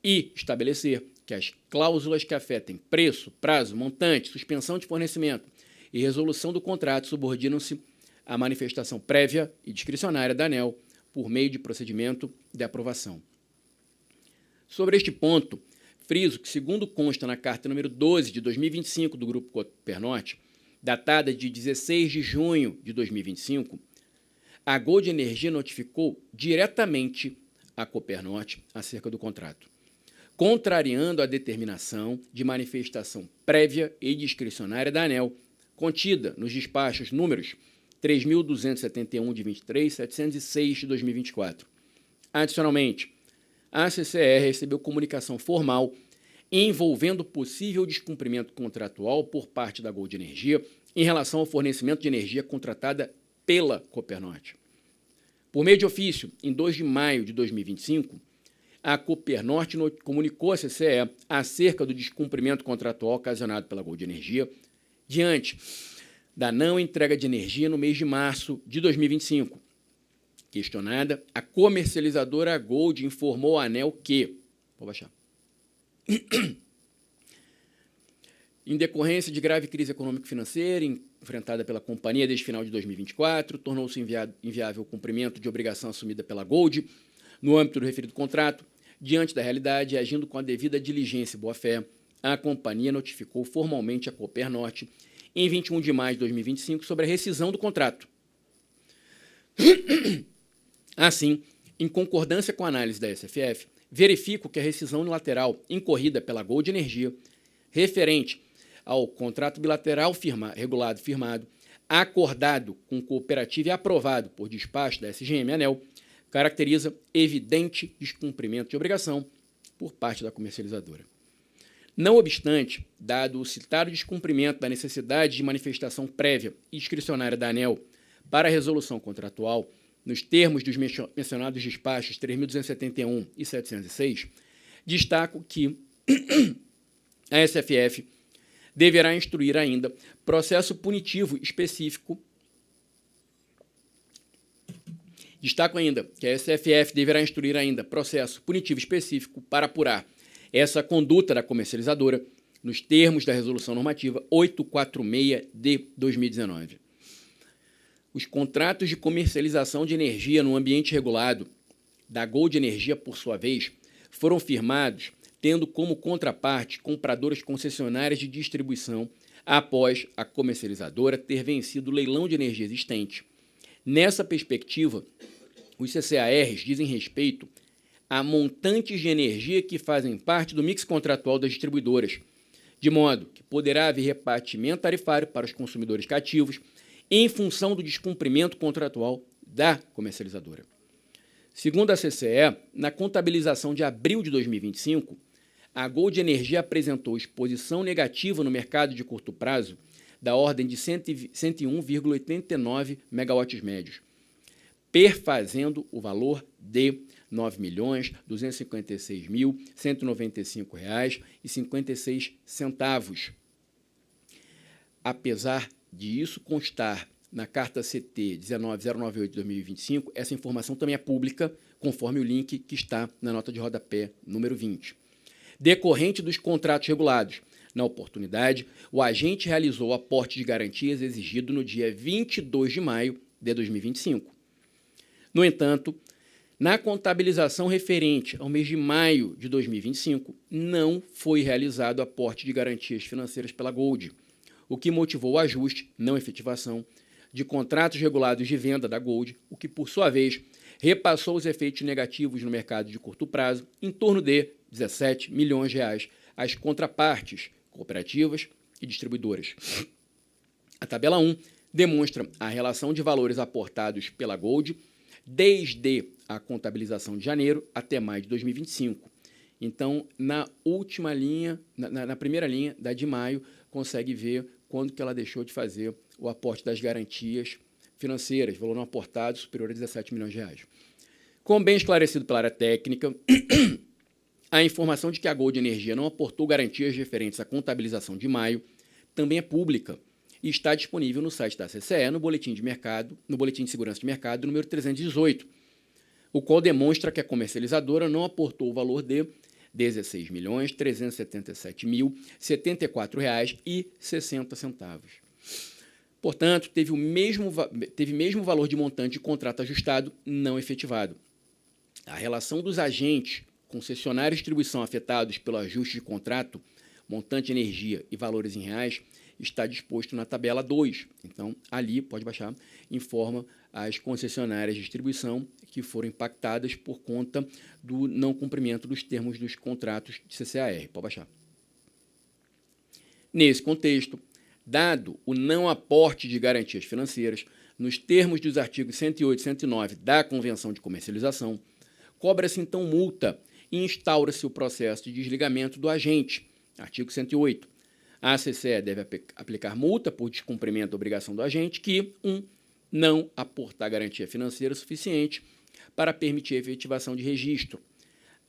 e estabelecer que as cláusulas que afetem preço, prazo, montante, suspensão de fornecimento e resolução do contrato subordinam-se à manifestação prévia e discricionária da ANEEL por meio de procedimento de aprovação. Sobre este ponto, friso que, segundo consta na carta número 12 de 2025 do Grupo Coopernorte, datada de 16 de junho de 2025, a Gold Energia notificou diretamente a Coopernorte acerca do contrato, contrariando a determinação de manifestação prévia e discricionária da ANEEL, contida nos despachos números 3.271 de 23, 706 de 2024. Adicionalmente, a CCR recebeu comunicação formal envolvendo possível descumprimento contratual por parte da Gold Energia em relação ao fornecimento de energia contratada pela Coopernorte. Por meio de ofício, em 2 de maio de 2025, a Coopernorte comunicou à CCE acerca do descumprimento contratual ocasionado pela Gold Energia diante da não entrega de energia no mês de março de 2025. Questionada, a comercializadora Gold informou à ANEEL que... Vou baixar. Em decorrência de grave crise econômico-financeira enfrentada pela companhia desde final de 2024, tornou-se inviável o cumprimento de obrigação assumida pela Gold no âmbito do referido contrato. Diante da realidade e agindo com a devida diligência e boa-fé, a companhia notificou formalmente a Coopernorte em 21 de maio de 2025 sobre a rescisão do contrato. Assim, em concordância com a análise da SFF, verifico que a rescisão unilateral incorrida pela Gold Energia, referente ao contrato bilateral regulado firmado, acordado com cooperativa e aprovado por despacho da SGM ANEEL, caracteriza evidente descumprimento de obrigação por parte da comercializadora. Não obstante, dado o citado descumprimento da necessidade de manifestação prévia e discricionária da ANEEL para a resolução contratual, nos termos dos mencionados despachos 3.271 e 706, destaco que a SFF deverá instruir ainda processo punitivo específico. Destaco ainda que a SFF deverá instruir ainda processo punitivo específico para apurar essa conduta da comercializadora nos termos da Resolução Normativa 846 de 2019. Os contratos de comercialização de energia no ambiente regulado da Gold Energia, por sua vez, foram firmados tendo como contraparte compradoras concessionárias de distribuição após a comercializadora ter vencido o leilão de energia existente. Nessa perspectiva, os CCARs dizem respeito a montantes de energia que fazem parte do mix contratual das distribuidoras, de modo que poderá haver repartimento tarifário para os consumidores cativos em função do descumprimento contratual da comercializadora. Segundo a CCE, na contabilização de abril de 2025, a Gold Energia apresentou exposição negativa no mercado de curto prazo da ordem de 101,89 megawatts médios, perfazendo o valor de R$ 9.256.195,56. Apesar de isso constar na carta CT 19098 de 2025, essa informação também é pública, conforme o link que está na nota de rodapé número 20. Decorrente dos contratos regulados, na oportunidade, o agente realizou o aporte de garantias exigido no dia 22 de maio de 2025. No entanto, Na contabilização referente ao mês de maio de 2025, não foi realizado aporte de garantias financeiras pela Gold, o que motivou o ajuste, não efetivação, de contratos regulados de venda da Gold, o que, por sua vez, repassou os efeitos negativos no mercado de curto prazo em torno de 17 milhões de reais às contrapartes cooperativas e distribuidoras. A tabela 1 demonstra a relação de valores aportados pela Gold desde a contabilização de janeiro até maio de 2025. Então, na última linha, na primeira linha, da de maio, consegue ver quando que ela deixou de fazer o aporte das garantias financeiras, valor não aportado superior a 17 milhões de reais. Como bem esclarecido pela área técnica, a informação de que a Gold Energia não aportou garantias referentes à contabilização de maio também é pública e está disponível no site da CCE, no Boletim de Mercado, no Boletim de Segurança de Mercado, número 318, o qual demonstra que a comercializadora não aportou o valor de R$ 16.377.074,60. Portanto, teve mesmo valor de montante de contrato ajustado não efetivado. A relação dos agentes, concessionários de distribuição afetados pelo ajuste de contrato, montante de energia e valores em reais, está disposto na tabela 2. Então, ali, pode baixar, informa as concessionárias de distribuição que foram impactadas por conta do não cumprimento dos termos dos contratos de CCAR. Pode baixar. Nesse contexto, dado o não aporte de garantias financeiras, nos termos dos artigos 108 e 109 da Convenção de Comercialização, cobra-se então multa e instaura-se o processo de desligamento do agente. Artigo 108. A CCE deve aplicar multa por descumprimento da obrigação do agente que, 1. Não aportar garantia financeira suficiente para permitir a efetivação de registro.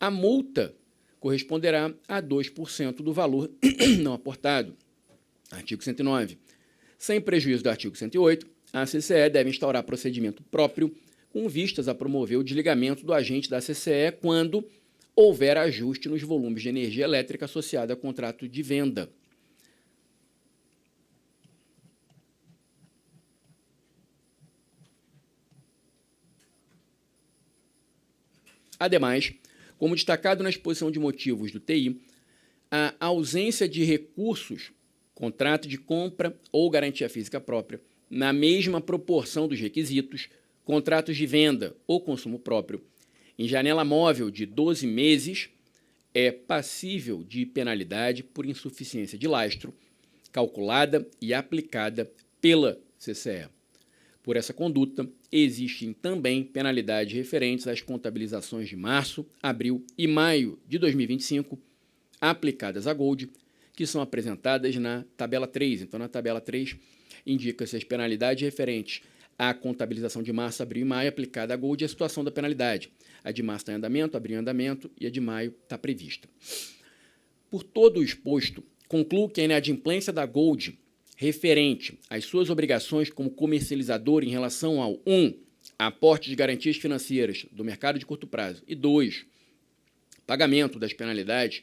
A multa corresponderá a 2% do valor não aportado. Artigo 109. Sem prejuízo do artigo 108, a CCE deve instaurar procedimento próprio com vistas a promover o desligamento do agente da CCE quando houver ajuste nos volumes de energia elétrica associado a contrato de venda. Ademais, como destacado na exposição de motivos do TI, a ausência de recursos, contrato de compra ou garantia física própria, na mesma proporção dos requisitos, contratos de venda ou consumo próprio, em janela móvel de 12 meses, é passível de penalidade por insuficiência de lastro, calculada e aplicada pela CCE. Por essa conduta, existem também penalidades referentes às contabilizações de março, abril e maio de 2025, aplicadas à Gold, que são apresentadas na tabela 3. Então, na tabela 3, indica-se as penalidades referentes à contabilização de março, abril e maio aplicada à Gold e a situação da penalidade. A de março está em andamento, abril em andamento e a de maio está prevista. Por todo o exposto, concluo que a inadimplência da Gold referente às suas obrigações como comercializador em relação ao 1. Aporte de garantias financeiras do mercado de curto prazo e 2. Pagamento das penalidades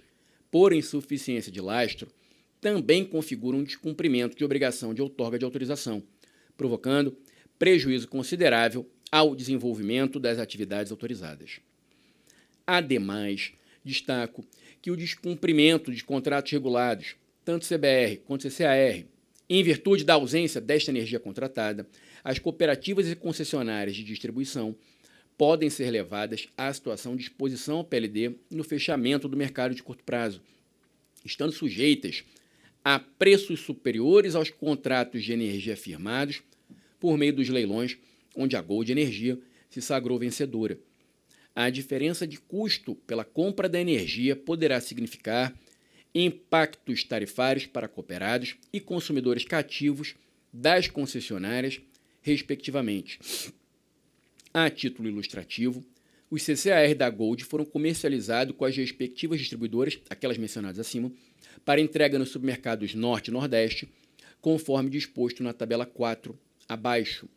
por insuficiência de lastro também configura um descumprimento de obrigação de outorga de autorização, provocando prejuízo considerável ao desenvolvimento das atividades autorizadas. Ademais, destaco que o descumprimento de contratos regulados, tanto CBR quanto CCAR, em virtude da ausência desta energia contratada, as cooperativas e concessionárias de distribuição podem ser levadas à situação de exposição ao PLD no fechamento do mercado de curto prazo, estando sujeitas a preços superiores aos contratos de energia firmados por meio dos leilões, onde a Gold Energia se sagrou vencedora. A diferença de custo pela compra da energia poderá significar impactos tarifários para cooperados e consumidores cativos das concessionárias, respectivamente. A título ilustrativo, os CCAR da Gold foram comercializados com as respectivas distribuidoras, aquelas mencionadas acima, para entrega nos supermercados Norte e Nordeste, conforme disposto na tabela 4 abaixo.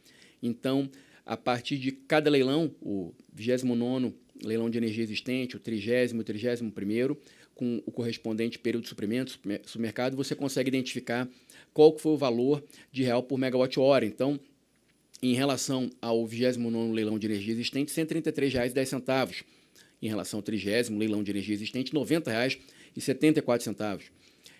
Então, a partir de cada leilão, o 29º leilão de energia existente, o 30º, o 31º, com o correspondente período de suprimento, supermercado, você consegue identificar qual que foi o valor de real por megawatt-hora. Então, Em relação ao 29º leilão de energia existente, R$ 133,10. Em relação ao 30º leilão de energia existente, R$ 90,74.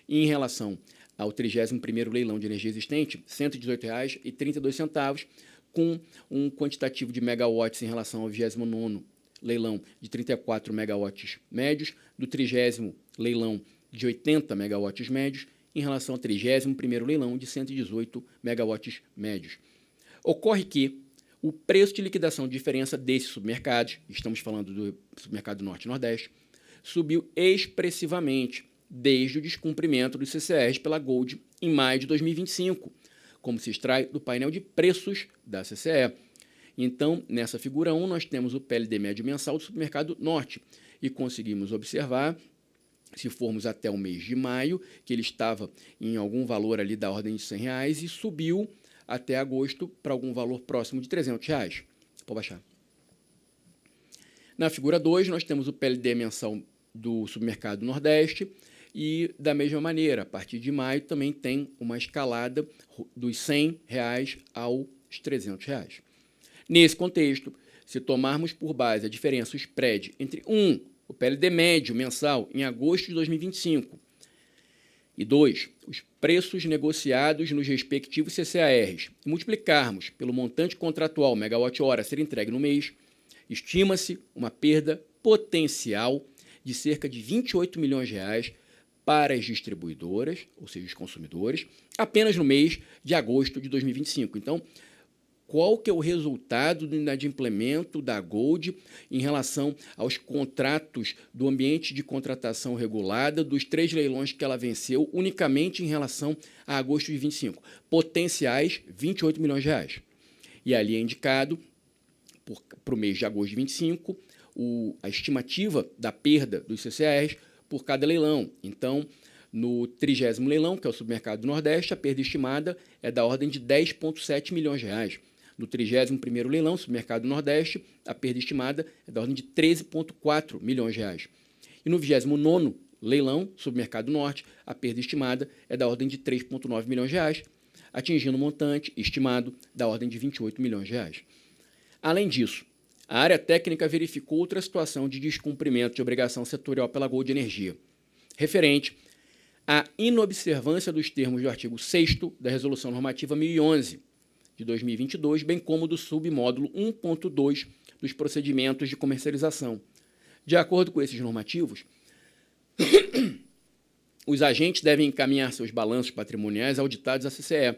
E em relação ao 31º leilão de energia existente, R$ 118,32, com um quantitativo de megawatts em relação ao 29º leilão de 34 megawatts médios, do 30º leilão de 80 megawatts médios, em relação ao 31º leilão de 118 megawatts médios. Ocorre que o preço de liquidação de diferença desses submercados, estamos falando do submercado Norte e Nordeste, subiu expressivamente desde o descumprimento dos CCRs pela Gold em maio de 2025, como se extrai do painel de preços da CCE. Então, nessa figura 1, nós temos o PLD médio mensal do submercado Norte e conseguimos observar, se formos até o mês de maio, que ele estava em algum valor ali da ordem de R$ 100 e subiu até agosto para algum valor próximo de R$ 300. Pode baixar. Na figura 2, nós temos o PLD mensal do submercado Nordeste e, da mesma maneira, a partir de maio também tem uma escalada dos R$ 100 aos R$ 300. Nesse contexto, se tomarmos por base a diferença, o spread entre o PLD médio mensal em agosto de 2025 e 2, os preços negociados nos respectivos CCARs, e multiplicarmos pelo montante contratual megawatt-hora a ser entregue no mês, estima-se uma perda potencial de cerca de R$ 28 milhões para as distribuidoras, ou seja, os consumidores, apenas no mês de agosto de 2025. Então, qual que é o resultado do inadimplemento da Gold em relação aos contratos do ambiente de contratação regulada dos 3 leilões que ela venceu unicamente em relação a agosto de 25? Potenciais R$ 28 milhões. E ali é indicado, para o mês de agosto de 25, a estimativa da perda dos CCARs por cada leilão. Então, no 30º leilão, que é o submercado do Nordeste, a perda estimada é da ordem de R$ 10,7 milhões. No 31º leilão, submercado do Nordeste, a perda estimada é da ordem de R$ 13,4 milhões. E no 29º leilão, submercado Norte, a perda estimada é da ordem de R$ 3,9 milhões, atingindo um montante estimado da ordem de R$ 28 milhões. Além disso, a área técnica verificou outra situação de descumprimento de obrigação setorial pela Gold Energia, referente à inobservância dos termos do artigo 6º da Resolução Normativa 1011, de 2022, bem como do submódulo 1.2 dos procedimentos de comercialização. De acordo com esses normativos, os agentes devem encaminhar seus balanços patrimoniais auditados à CCE,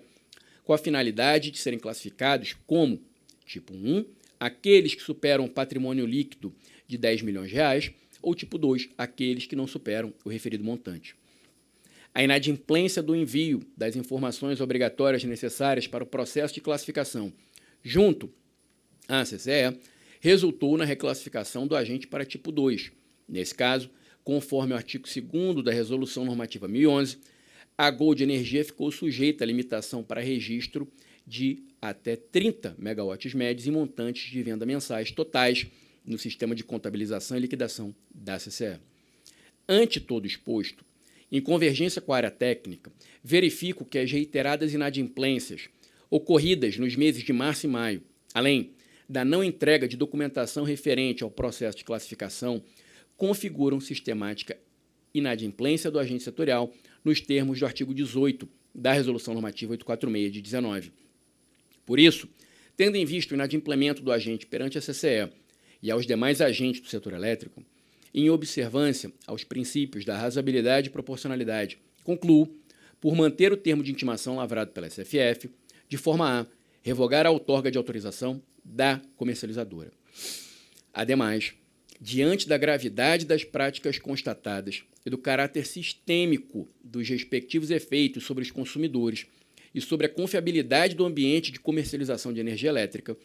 com a finalidade de serem classificados como, tipo 1, aqueles que superam o patrimônio líquido de R$ 10 milhões, ou tipo 2, aqueles que não superam o referido montante. A inadimplência do envio das informações obrigatórias necessárias para o processo de classificação junto à CCE resultou na reclassificação do agente para tipo 2. Nesse caso, conforme o artigo 2º da Resolução Normativa 1011, a Gold Energia ficou sujeita à limitação para registro de até 30 megawatts médios em montantes de venda mensais totais no sistema de contabilização e liquidação da CCE. Ante todo exposto, em convergência com a área técnica, verifico que as reiteradas inadimplências ocorridas nos meses de março e maio, além da não entrega de documentação referente ao processo de classificação, configuram sistemática inadimplência do agente setorial nos termos do artigo 18 da Resolução Normativa 846 de 19. Por isso, tendo em vista o inadimplemento do agente perante a CCE e aos demais agentes do setor elétrico, em observância aos princípios da razoabilidade e proporcionalidade, concluo por manter o termo de intimação lavrado pela SFF, de forma a revogar a outorga de autorização da comercializadora. Ademais, diante da gravidade das práticas constatadas e do caráter sistêmico dos respectivos efeitos sobre os consumidores e sobre a confiabilidade do ambiente de comercialização de energia elétrica,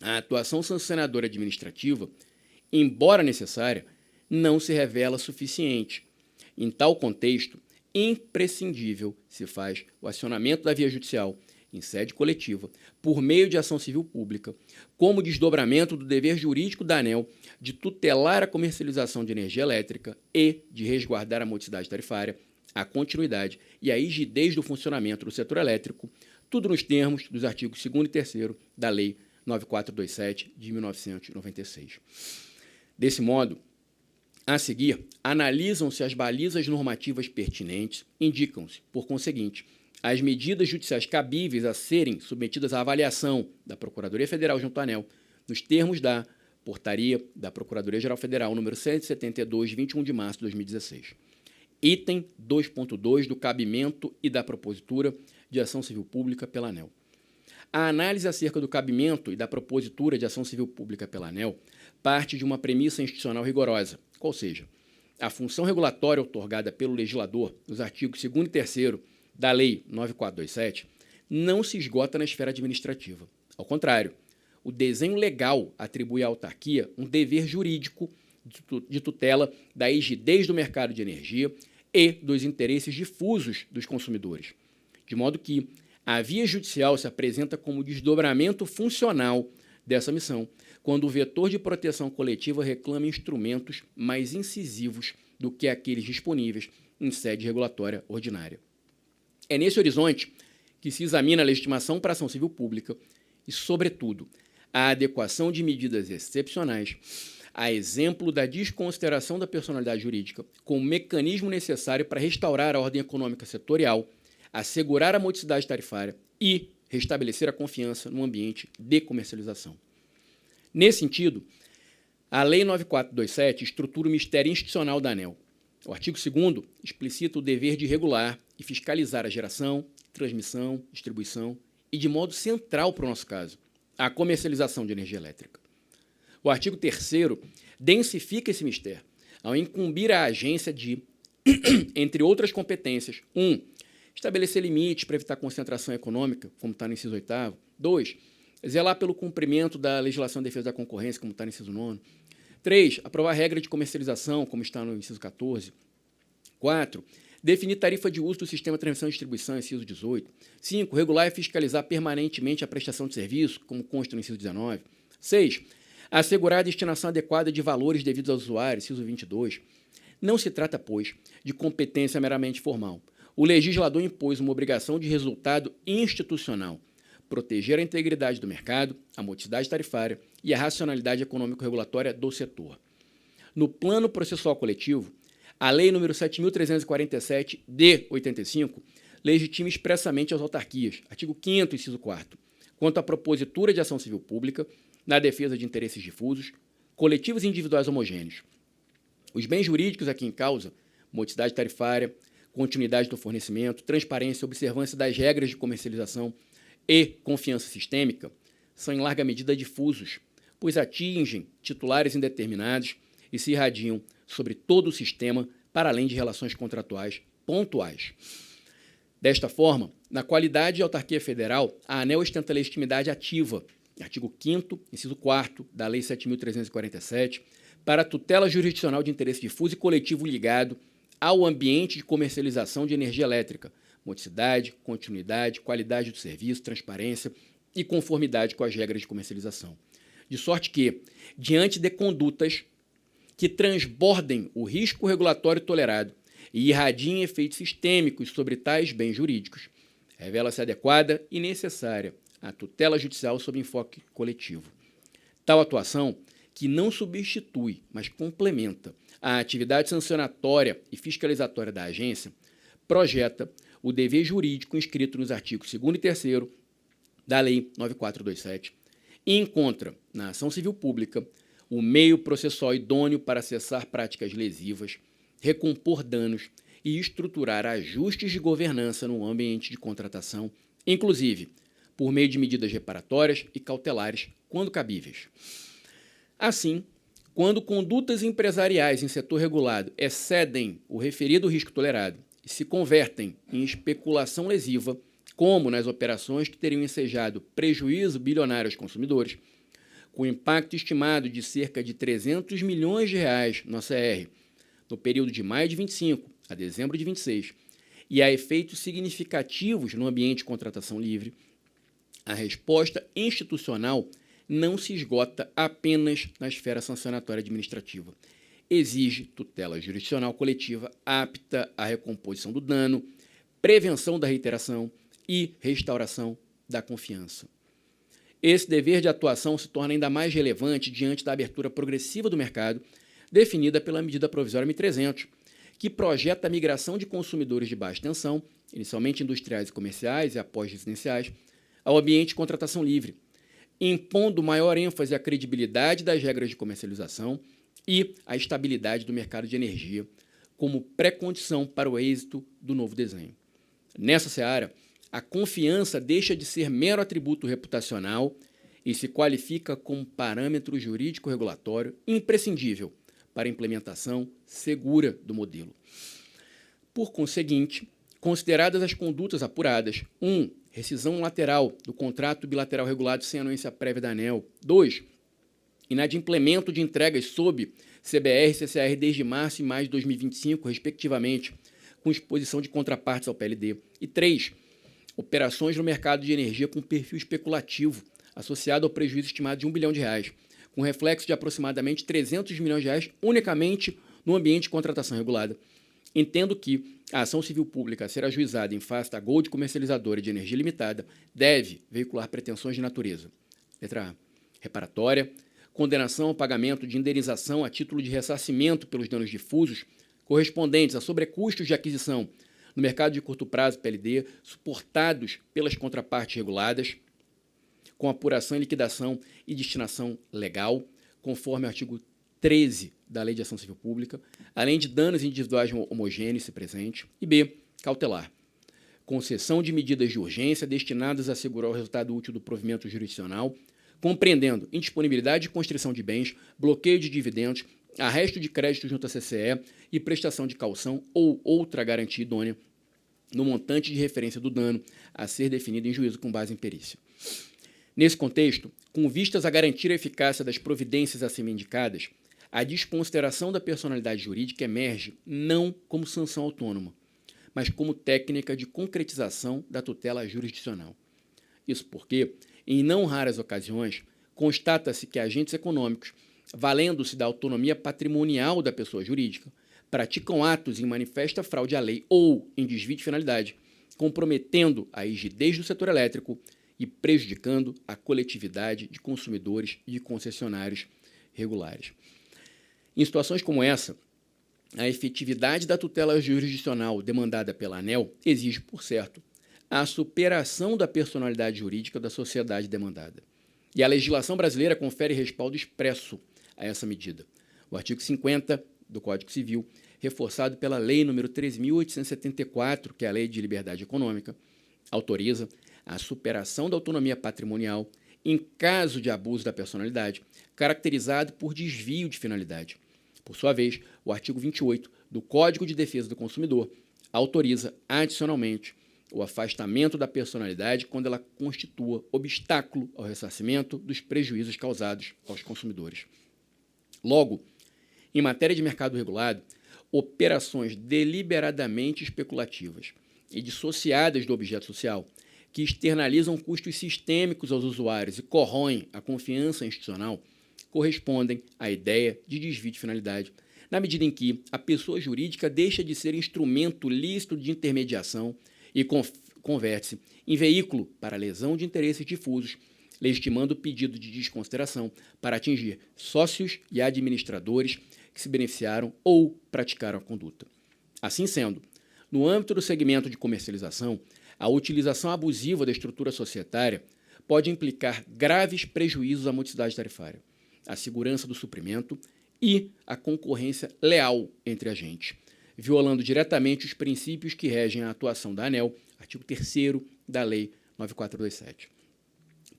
a atuação sancionadora administrativa, embora necessária, não se revela suficiente. Em tal contexto, imprescindível se faz o acionamento da via judicial em sede coletiva, por meio de ação civil pública, como desdobramento do dever jurídico da ANEEL de tutelar a comercialização de energia elétrica e de resguardar a modicidade tarifária, a continuidade e a rigidez do funcionamento do setor elétrico, tudo nos termos dos artigos 2º e 3º da Lei 9427 de 1996. Desse modo, a seguir, analisam-se as balizas normativas pertinentes, indicam-se, por conseguinte, as medidas judiciais cabíveis a serem submetidas à avaliação da Procuradoria Federal junto à ANEEL, nos termos da Portaria da Procuradoria-Geral Federal, número 172, de 21 de março de 2016. Item 2.2 do cabimento e da propositura de ação civil pública pela ANEEL. A análise acerca do cabimento e da propositura de ação civil pública pela ANEEL parte de uma premissa institucional rigorosa, qual seja, a função regulatória outorgada pelo legislador nos artigos 2º e 3º da Lei 9427 não se esgota na esfera administrativa. Ao contrário, o desenho legal atribui à autarquia um dever jurídico de tutela da rigidez do mercado de energia e dos interesses difusos dos consumidores, de modo que a via judicial se apresenta como desdobramento funcional dessa missão, quando o vetor de proteção coletiva reclama instrumentos mais incisivos do que aqueles disponíveis em sede regulatória ordinária. É nesse horizonte que se examina a legitimação para a ação civil pública e, sobretudo, a adequação de medidas excepcionais, a exemplo da desconsideração da personalidade jurídica como mecanismo necessário para restaurar a ordem econômica setorial, assegurar a modicidade tarifária e restabelecer a confiança no ambiente de comercialização. Nesse sentido, a Lei 9427 estrutura o mistério institucional da ANEEL. O artigo 2º explicita o dever de regular e fiscalizar a geração, transmissão, distribuição e, de modo central para o nosso caso, a comercialização de energia elétrica. O artigo 3º densifica esse mistério ao incumbir a agência de, entre outras competências, 1. Estabelecer limites para evitar concentração econômica, como está no inciso 8º. 2. Zelar pelo cumprimento da legislação de defesa da concorrência, como está no inciso 9º. 3. Aprovar regra de comercialização, como está no inciso 14. 4. Definir tarifa de uso do sistema de transmissão e distribuição, inciso 18. 5. Regular e fiscalizar permanentemente a prestação de serviço, como consta no inciso 19. 6. Assegurar a destinação adequada de valores devidos aos usuários, inciso 22. Não se trata, pois, de competência meramente formal. O legislador impôs uma obrigação de resultado institucional, proteger a integridade do mercado, a modicidade tarifária e a racionalidade econômico-regulatória do setor. No plano processual coletivo, a Lei nº 7.347, de 85, legitima expressamente as autarquias, artigo 5º, inciso 4º, quanto à propositura de ação civil pública na defesa de interesses difusos, coletivos e individuais homogêneos. Os bens jurídicos aqui em causa, modicidade tarifária, continuidade do fornecimento, transparência, observância das regras de comercialização e confiança sistêmica, são em larga medida difusos, pois atingem titulares indeterminados e se irradiam sobre todo o sistema para além de relações contratuais pontuais. Desta forma, na qualidade de autarquia federal, a ANEEL ostenta legitimidade ativa, artigo 5º, inciso 4º da Lei 7.347, para a tutela jurisdicional de interesse difuso e coletivo ligado ao ambiente de comercialização de energia elétrica, modicidade, continuidade, qualidade do serviço, transparência e conformidade com as regras de comercialização. De sorte que, diante de condutas que transbordem o risco regulatório tolerado e irradiem efeitos sistêmicos sobre tais bens jurídicos, revela-se adequada e necessária a tutela judicial sob enfoque coletivo. Tal atuação, que não substitui, mas complementa a atividade sancionatória e fiscalizatória da agência, projeta o dever jurídico inscrito nos artigos 2º e 3º da Lei 9427 e encontra, na ação civil pública, o meio processual idôneo para cessar práticas lesivas, recompor danos e estruturar ajustes de governança no ambiente de contratação, inclusive por meio de medidas reparatórias e cautelares, quando cabíveis. Assim, quando condutas empresariais em setor regulado excedem o referido risco tolerado e se convertem em especulação lesiva, como nas operações que teriam ensejado prejuízo bilionário aos consumidores, com impacto estimado de cerca de 300 milhões de reais no ACR, no período de maio de 25 a dezembro de 26, e a efeitos significativos no ambiente de contratação livre, a resposta institucional não se esgota apenas na esfera sancionatória administrativa. Exige tutela jurisdicional coletiva apta à recomposição do dano, prevenção da reiteração e restauração da confiança. Esse dever de atuação se torna ainda mais relevante diante da abertura progressiva do mercado, definida pela medida provisória 1300, que projeta a migração de consumidores de baixa tensão, inicialmente industriais e comerciais e após residenciais, ao ambiente de contratação livre, impondo maior ênfase à credibilidade das regras de comercialização e à estabilidade do mercado de energia como pré-condição para o êxito do novo desenho. Nessa seara, a confiança deixa de ser mero atributo reputacional e se qualifica como parâmetro jurídico-regulatório imprescindível para a implementação segura do modelo. Por conseguinte, consideradas as condutas apuradas: 1. Rescisão lateral do contrato bilateral regulado sem anuência prévia da ANEEL. 2. Inadimplemento de entregas sob CBR e CCR desde março e maio de 2025, respectivamente, com exposição de contrapartes ao PLD. E 3. Operações no mercado de energia com perfil especulativo, associado ao prejuízo estimado de R$1 bilhão, com reflexo de aproximadamente R$300 milhões unicamente no ambiente de contratação regulada. Entendo que a ação civil pública a ser ajuizada em face da Gold Comercializadora de Energia Limitada deve veicular pretensões de natureza. Letra A. Reparatória, condenação ao pagamento de indenização a título de ressarcimento pelos danos difusos correspondentes a sobrecustos de aquisição no mercado de curto prazo, PLD, suportados pelas contrapartes reguladas, com apuração e liquidação e destinação legal, conforme o artigo 13 da Lei de Ação Civil Pública, além de danos individuais homogêneos, se presente. E B. Cautelar. Concessão de medidas de urgência destinadas a assegurar o resultado útil do provimento jurisdicional, compreendendo indisponibilidade de constrição de bens, bloqueio de dividendos, arresto de crédito junto à CCE e prestação de caução ou outra garantia idônea no montante de referência do dano a ser definido em juízo com base em perícia. Nesse contexto, com vistas a garantir a eficácia das providências acima indicadas, a desconsideração da personalidade jurídica emerge não como sanção autônoma, mas como técnica de concretização da tutela jurisdicional. Isso porque, em não raras ocasiões, constata-se que agentes econômicos, valendo-se da autonomia patrimonial da pessoa jurídica, praticam atos em manifesta fraude à lei ou em desvio de finalidade, comprometendo a rigidez do setor elétrico e prejudicando a coletividade de consumidores e de concessionários regulares. Em situações como essa, a efetividade da tutela jurisdicional demandada pela ANEEL exige, por certo, a superação da personalidade jurídica da sociedade demandada. E a legislação brasileira confere respaldo expresso a essa medida. O artigo 50 do Código Civil, reforçado pela Lei nº 13.874, que é a Lei de Liberdade Econômica, autoriza a superação da autonomia patrimonial em caso de abuso da personalidade, caracterizado por desvio de finalidade. Por sua vez, o artigo 28 do Código de Defesa do Consumidor autoriza, adicionalmente, o afastamento da personalidade quando ela constitua obstáculo ao ressarcimento dos prejuízos causados aos consumidores. Logo, em matéria de mercado regulado, operações deliberadamente especulativas e dissociadas do objeto social, que externalizam custos sistêmicos aos usuários e corroem a confiança institucional, correspondem à ideia de desvio de finalidade, na medida em que a pessoa jurídica deixa de ser instrumento lícito de intermediação e converte-se em veículo para a lesão de interesses difusos, legitimando o pedido de desconsideração para atingir sócios e administradores que se beneficiaram ou praticaram a conduta. Assim sendo, no âmbito do segmento de comercialização, a utilização abusiva da estrutura societária pode implicar graves prejuízos à modicidade tarifária, à segurança do suprimento e à concorrência leal entre agentes, violando diretamente os princípios que regem a atuação da ANEEL, artigo 3º da Lei 9427.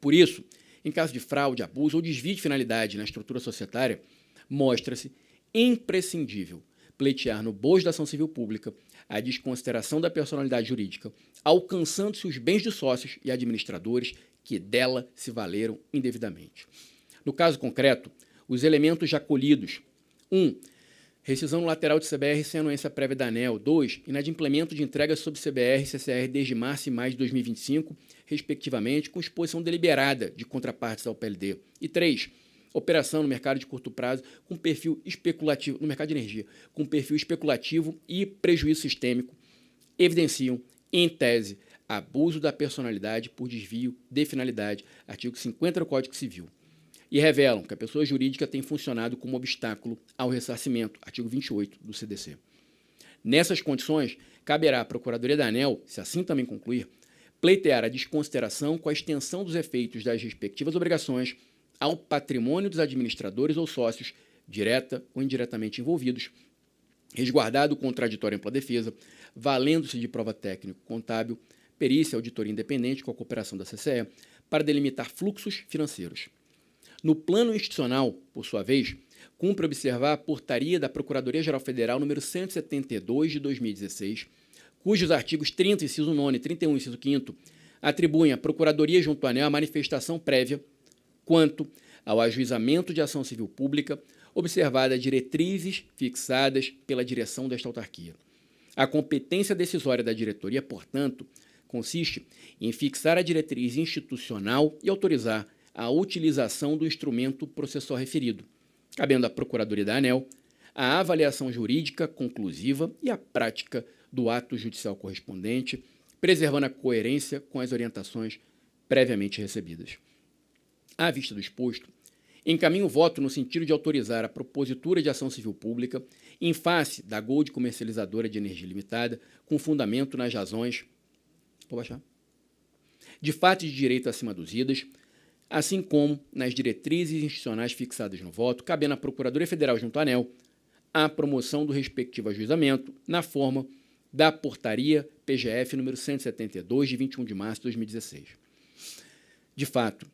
Por isso, em caso de fraude, abuso ou desvio de finalidade na estrutura societária, mostra-se imprescindível pleitear no bojo da ação civil pública a desconsideração da personalidade jurídica, alcançando-se os bens de sócios e administradores que dela se valeram indevidamente. No caso concreto, os elementos já colhidos: 1. Rescisão lateral de CBR sem anuência prévia da ANEEL. 2. Inadimplemento de entregas sob CBR e CCR desde março e maio de 2025, respectivamente, com exposição deliberada de contrapartes ao PLD. E 3. Operação no mercado de curto prazo com perfil especulativo, no mercado de energia, com perfil especulativo e prejuízo sistêmico, evidenciam, em tese, abuso da personalidade por desvio de finalidade, artigo 50 do Código Civil, e revelam que a pessoa jurídica tem funcionado como obstáculo ao ressarcimento, artigo 28 do CDC. Nessas condições, caberá à Procuradoria da ANEEL, se assim também concluir, pleitear a desconsideração com a extensão dos efeitos das respectivas obrigações ao patrimônio dos administradores ou sócios, direta ou indiretamente envolvidos, resguardado o contraditório em ampla defesa, valendo-se de prova técnico-contábil, perícia e auditoria independente com a cooperação da CCE, para delimitar fluxos financeiros. No plano institucional, por sua vez, cumpre observar a portaria da Procuradoria-Geral Federal número 172 de 2016, cujos artigos 30, inciso 9 e 31, inciso 5º, atribuem à Procuradoria junto à ANEEL a manifestação prévia quanto ao ajuizamento de ação civil pública, observadas diretrizes fixadas pela direção desta autarquia. A competência decisória da diretoria, portanto, consiste em fixar a diretriz institucional e autorizar a utilização do instrumento processual referido, cabendo à Procuradoria da ANEEL a avaliação jurídica conclusiva e a prática do ato judicial correspondente, preservando a coerência com as orientações previamente recebidas. À vista do exposto, encaminho o voto no sentido de autorizar a propositura de ação civil pública em face da Gold Comercializadora de Energia Limitada, com fundamento nas razões de fato e de direito acima dos idas, assim como nas diretrizes institucionais fixadas no voto, cabendo à Procuradoria Federal junto à ANEEL a promoção do respectivo ajuizamento na forma da Portaria PGF número 172, de 21 de março de 2016. De fato,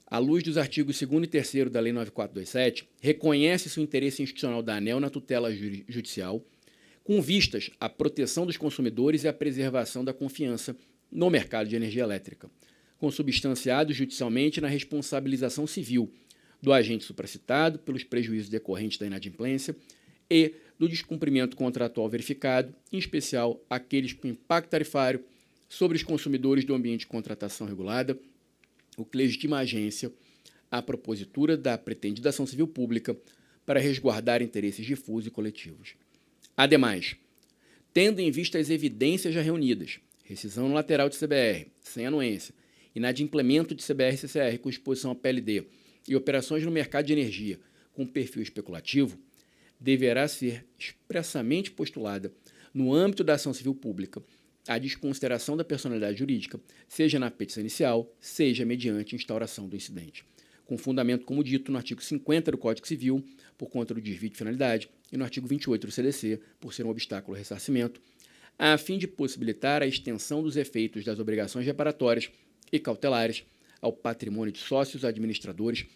à luz dos artigos 2º e 3º da Lei 9427, reconhece-se o interesse institucional da ANEEL na tutela judicial, com vistas à proteção dos consumidores e à preservação da confiança no mercado de energia elétrica, consubstanciado judicialmente na responsabilização civil do agente supracitado pelos prejuízos decorrentes da inadimplência e do descumprimento contratual verificado, em especial aqueles com impacto tarifário sobre os consumidores do ambiente de contratação regulada, o que legitima a agência à propositura da pretendida ação civil pública para resguardar interesses difusos e coletivos. Ademais, tendo em vista as evidências já reunidas, rescisão lateral de CBR, sem anuência, inadimplemento de CBR-CCR com exposição a PLD e operações no mercado de energia com perfil especulativo, deverá ser expressamente postulada, no âmbito da ação civil pública, a desconsideração da personalidade jurídica, seja na petição inicial, seja mediante instauração do incidente, com fundamento, como dito, no artigo 50 do Código Civil, por conta do desvio de finalidade, e no artigo 28 do CDC, por ser um obstáculo ao ressarcimento, a fim de possibilitar a extensão dos efeitos das obrigações reparatórias e cautelares ao patrimônio de sócios administradores,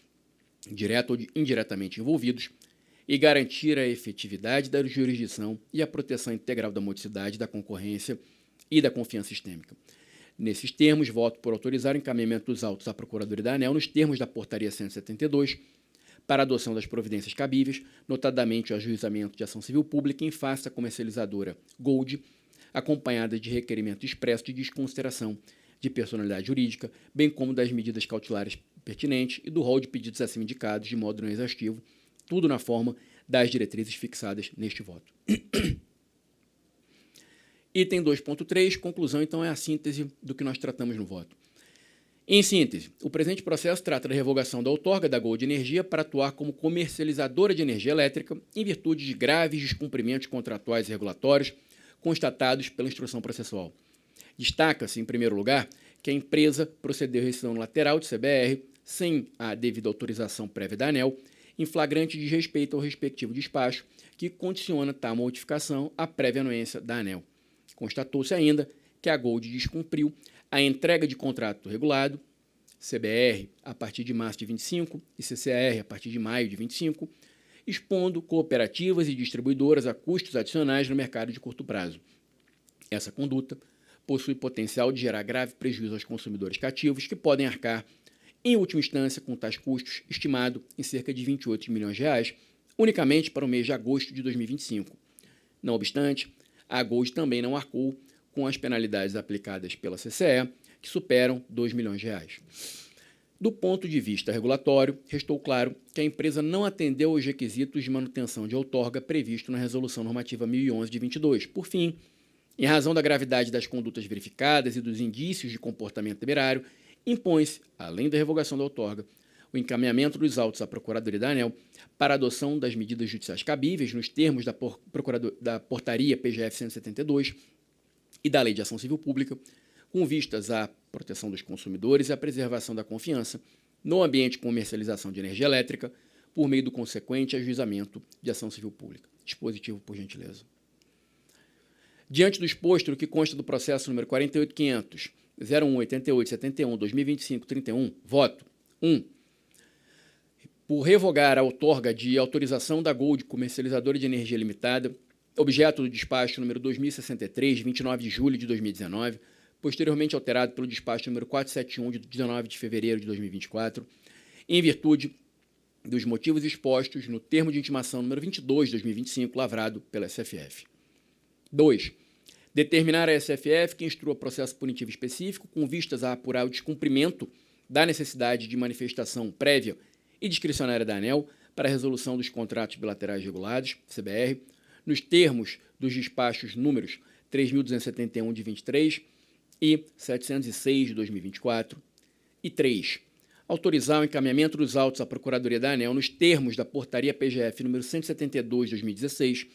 direto ou indiretamente envolvidos, e garantir a efetividade da jurisdição e a proteção integral da modicidade, da concorrência e da confiança sistêmica. Nesses termos, voto por autorizar o encaminhamento dos autos à Procuradoria da ANEEL nos termos da Portaria 172, para a adoção das providências cabíveis, notadamente o ajuizamento de ação civil pública em face à comercializadora Gold, acompanhada de requerimento expresso de desconsideração de personalidade jurídica, bem como das medidas cautelares pertinentes e do rol de pedidos acima indicados de modo não exaustivo, tudo na forma das diretrizes fixadas neste voto. Item 2.3, conclusão, então, é a síntese do que nós tratamos no voto. Em síntese, o presente processo trata da revogação da outorga da Gold Energia para atuar como comercializadora de energia elétrica em virtude de graves descumprimentos contratuais e regulatórios constatados pela instrução processual. Destaca-se, em primeiro lugar, que a empresa procedeu à rescisão lateral de CBR sem a devida autorização prévia da ANEEL, em flagrante desrespeito ao respectivo despacho, que condiciona tal modificação à prévia anuência da ANEEL. Constatou-se ainda que a Gold descumpriu a entrega de contrato regulado, CBR a partir de março de 25 e CCR a partir de maio de 25, expondo cooperativas e distribuidoras a custos adicionais no mercado de curto prazo. Essa conduta possui potencial de gerar grave prejuízo aos consumidores cativos, que podem arcar, em última instância, com tais custos, estimado em cerca de 28 milhões de reais, unicamente para o mês de agosto de 2025. Não obstante, a Gold também não arcou com as penalidades aplicadas pela CCE, que superam 2 milhões de reais. Do ponto de vista regulatório, restou claro que a empresa não atendeu aos requisitos de manutenção de outorga previsto na Resolução Normativa 1011 de 22. Por fim, Em razão da gravidade das condutas verificadas e dos indícios de comportamento temerário, impõe-se, além da revogação da outorga, o encaminhamento dos autos à Procuradoria da ANEEL para a adoção das medidas judiciais cabíveis nos termos da Portaria PGF 172 e da Lei de Ação Civil Pública, com vistas à proteção dos consumidores e à preservação da confiança no ambiente de comercialização de energia elétrica por meio do consequente ajuizamento de ação civil pública. Dispositivo, por gentileza. Diante do exposto, o que consta do processo número 48.500.01.88.71.2025.31, voto. 1. Por revogar a outorga de autorização da Gold Comercializadora de Energia Limitada, objeto do despacho número 2063, de 29 de julho de 2019, posteriormente alterado pelo despacho número 471, de 19 de fevereiro de 2024, em virtude dos motivos expostos no termo de intimação número 22 de 2025, lavrado pela SFF. 2. Determinar a SFF que instrua processo punitivo específico com vistas a apurar o descumprimento da necessidade de manifestação prévia e discricionária da ANEEL para a resolução dos contratos bilaterais regulados, CBR, nos termos dos despachos números 3.271 de 23 e 706 de 2024. E 3. Autorizar o encaminhamento dos autos à Procuradoria da ANEEL nos termos da Portaria PGF número 172 de 2016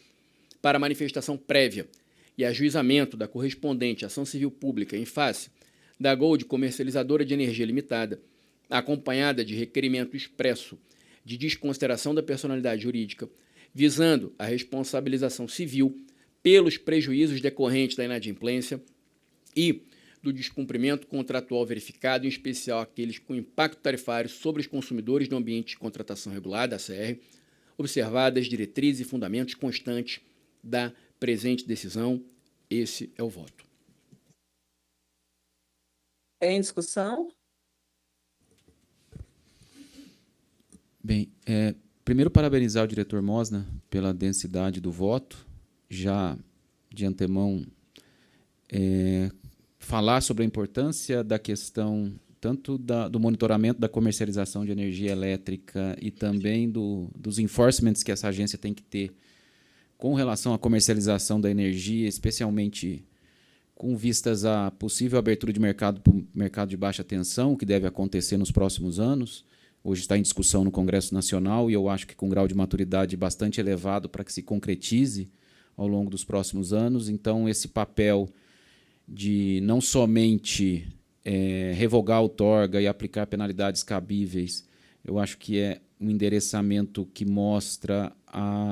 para manifestação prévia e ajuizamento da correspondente ação civil pública em face da Gold Comercializadora de Energia Limitada, acompanhada de requerimento expresso de desconsideração da personalidade jurídica, visando a responsabilização civil pelos prejuízos decorrentes da inadimplência e do descumprimento contratual verificado, em especial aqueles com impacto tarifário sobre os consumidores do ambiente de contratação regulada, ACR, observadas diretrizes e fundamentos constantes da presente decisão. Esse é o voto.
Em discussão?
Bem, primeiro parabenizar o diretor Mosna pela densidade do voto, já de antemão falar sobre a importância da questão tanto do monitoramento da comercialização de energia elétrica e também dos enforcements que essa agência tem que ter com relação à comercialização da energia, especialmente com vistas à possível abertura de mercado para o mercado de baixa tensão, que deve acontecer nos próximos anos. Hoje está em discussão no Congresso Nacional e eu acho que com um grau de maturidade bastante elevado para que se concretize ao longo dos próximos anos. Então, esse papel de não somente revogar a outorga e aplicar penalidades cabíveis, eu acho que é um endereçamento que mostra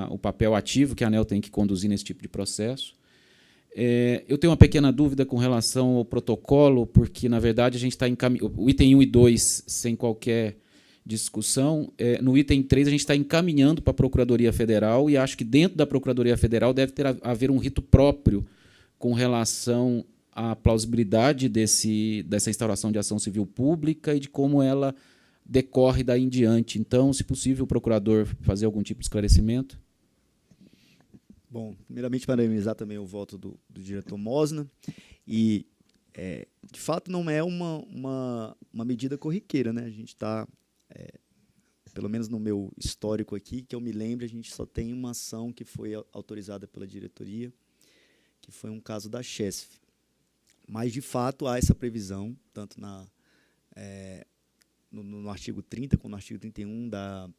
o papel ativo que a ANEEL tem que conduzir nesse tipo de processo. Eu tenho uma pequena dúvida com relação ao protocolo, porque, na verdade, a gente está o item 1 e 2, sem qualquer discussão. No item 3, a gente está encaminhando para a Procuradoria Federal e acho que dentro da Procuradoria Federal deve haver um rito próprio com relação à plausibilidade dessa instauração de ação civil pública e de como ela decorre daí em diante. Então, se possível, o procurador fazer algum tipo de esclarecimento.
Bom, primeiramente parabenizar também o voto do diretor Mosna. E, de fato, não é uma medida corriqueira, né? A gente está, pelo menos no meu histórico aqui, que eu me lembro, a gente só tem uma ação que foi autorizada pela diretoria, que foi um caso da Chesf. Mas, de fato, há essa previsão, tanto no artigo 30, como no artigo 31 da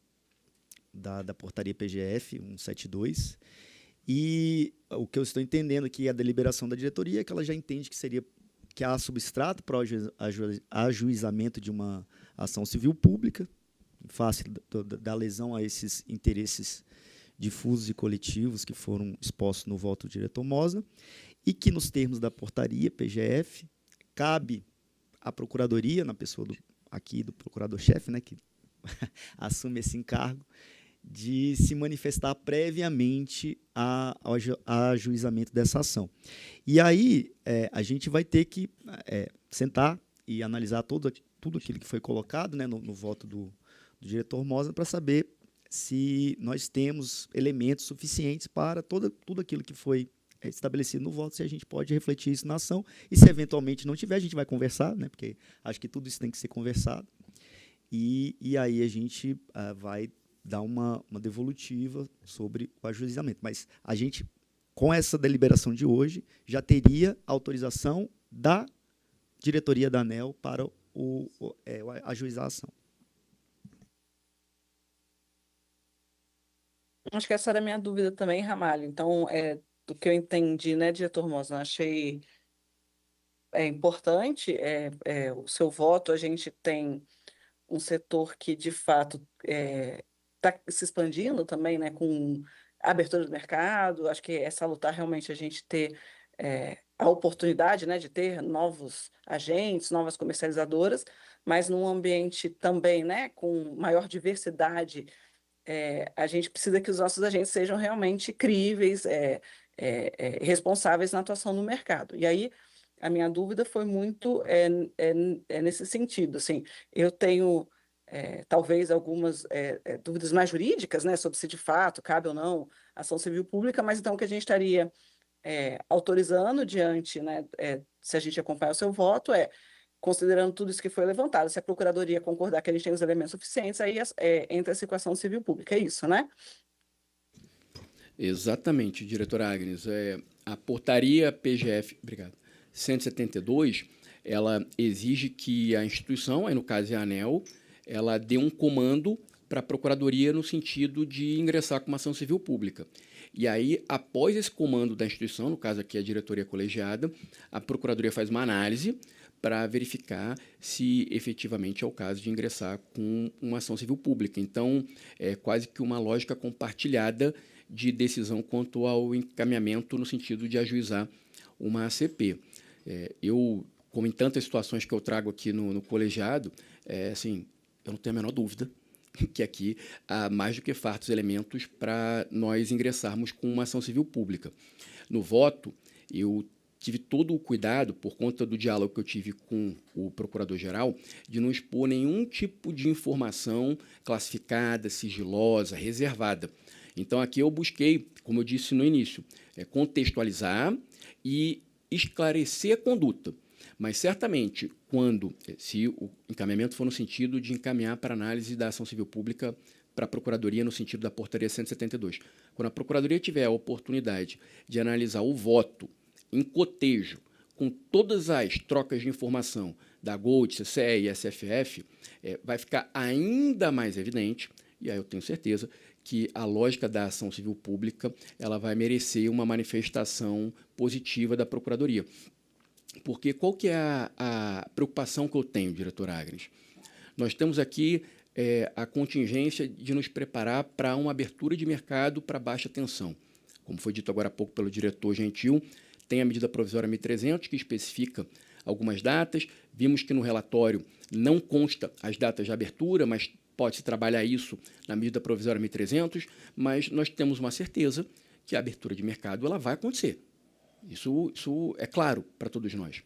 Portaria PGF 172. E o que eu estou entendendo aqui é a deliberação da diretoria, que ela já entende que há substrato para o ajuizamento de uma ação civil pública, em face da lesão a esses interesses difusos e coletivos que foram expostos no voto do diretor Mosna, e que, nos termos da portaria PGF, cabe à Procuradoria, na pessoa do procurador-chefe, né, que assume esse encargo, de se manifestar previamente ao ajuizamento dessa ação. E aí a gente vai ter que sentar e analisar tudo aquilo que foi colocado, né, no voto do diretor Mosna, para saber se nós temos elementos suficientes para tudo aquilo que foi estabelecido no voto, se a gente pode refletir isso na ação, e se eventualmente não tiver, a gente vai conversar, né, porque acho que tudo isso tem que ser conversado, e aí a gente vai dar uma devolutiva sobre o ajuizamento. Mas a gente com essa deliberação de hoje, já teria autorização da diretoria da ANEEL para ajuizar a ação.
Acho que essa era a minha dúvida também, Ramalho. Então, do que eu entendi, né, diretor Mosna, achei importante o seu voto. A gente tem um setor que, de fato, está se expandindo também, né, com a abertura do mercado. Acho que é salutar realmente a gente ter a oportunidade, né, de ter novos agentes, novas comercializadoras, mas num ambiente também, né, com maior diversidade. A gente precisa que os nossos agentes sejam realmente críveis, responsáveis na atuação no mercado. E aí, a minha dúvida foi muito nesse sentido. Assim, eu tenho, talvez, algumas dúvidas mais jurídicas, né, sobre se de fato cabe ou não ação civil pública, mas então o que a gente estaria autorizando diante, né, se a gente acompanhar o seu voto, considerando tudo isso que foi levantado, se a Procuradoria concordar que a gente tem os elementos suficientes, aí entra essa equação civil pública, é isso, né?
Exatamente, diretora Agnes. A portaria PGF, obrigado, 172, ela exige que a instituição, aí no caso é a ANEEL, ela dê um comando para a Procuradoria no sentido de ingressar com uma ação civil pública. E aí, após esse comando da instituição, no caso aqui a diretoria colegiada, a Procuradoria faz uma análise para verificar se efetivamente é o caso de ingressar com uma ação civil pública. Então, é quase que uma lógica compartilhada de decisão quanto ao encaminhamento no sentido de ajuizar uma ACP. Eu, como em tantas situações que eu trago aqui no colegiado, assim, eu não tenho a menor dúvida que aqui há mais do que fartos elementos para nós ingressarmos com uma ação civil pública. No voto, eu tive todo o cuidado, por conta do diálogo que eu tive com o procurador-geral, de não expor nenhum tipo de informação classificada, sigilosa, reservada. Então, aqui eu busquei, como eu disse no início, contextualizar e esclarecer a conduta. Mas, certamente, se o encaminhamento for no sentido de encaminhar para análise da ação civil pública para a Procuradoria, no sentido da portaria 172. Quando a Procuradoria tiver a oportunidade de analisar o voto em cotejo, com todas as trocas de informação da Gold, CCE e SFF, vai ficar ainda mais evidente, e aí eu tenho certeza que a lógica da ação civil pública ela vai merecer uma manifestação positiva da Procuradoria. Porque qual que é a preocupação que eu tenho, diretor Agnes? Nós temos aqui a contingência de nos preparar para uma abertura de mercado para baixa tensão. Como foi dito agora há pouco pelo diretor Gentil, tem a medida provisória 1300, que especifica algumas datas. Vimos que no relatório não consta as datas de abertura, mas pode-se trabalhar isso na medida provisória 1300, mas nós temos uma certeza que a abertura de mercado ela vai acontecer. Isso é claro para todos nós.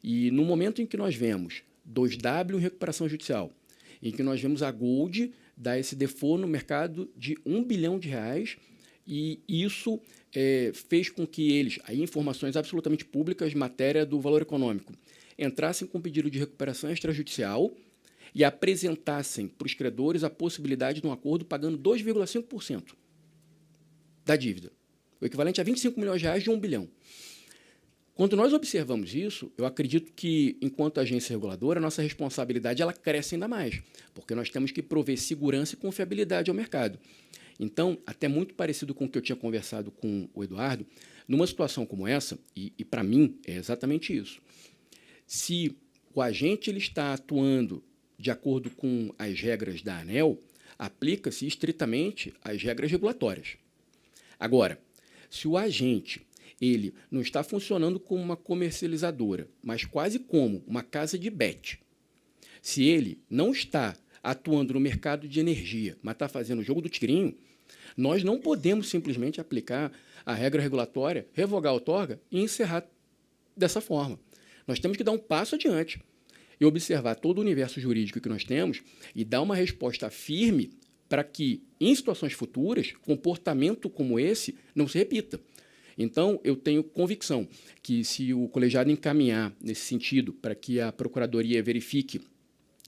E no momento em que nós vemos 2W em recuperação judicial, em que nós vemos a Gold dar esse default no mercado de R$1 bilhão, e isso fez com que eles, aí informações absolutamente públicas, matéria do valor econômico, entrassem com pedido de recuperação extrajudicial e apresentassem para os credores a possibilidade de um acordo pagando 2,5% da dívida, o equivalente a R$25 milhões de R$1 bilhão. Quando nós observamos isso, eu acredito que, enquanto agência reguladora, a nossa responsabilidade ela cresce ainda mais, porque nós temos que prover segurança e confiabilidade ao mercado. Então, até muito parecido com o que eu tinha conversado com o Eduardo, numa situação como essa, e para mim é exatamente isso, se o agente ele está atuando de acordo com as regras da ANEEL, aplica-se estritamente as regras regulatórias. Agora, se o agente ele não está funcionando como uma comercializadora, mas quase como uma casa de bet, se ele não está atuando no mercado de energia, mas está fazendo o jogo do tigrinho, nós não podemos simplesmente aplicar a regra regulatória, revogar a outorga e encerrar dessa forma. Nós temos que dar um passo adiante e observar todo o universo jurídico que nós temos e dar uma resposta firme para que, em situações futuras, comportamento como esse não se repita. Então, eu tenho convicção que, se o colegiado encaminhar nesse sentido para que a Procuradoria verifique,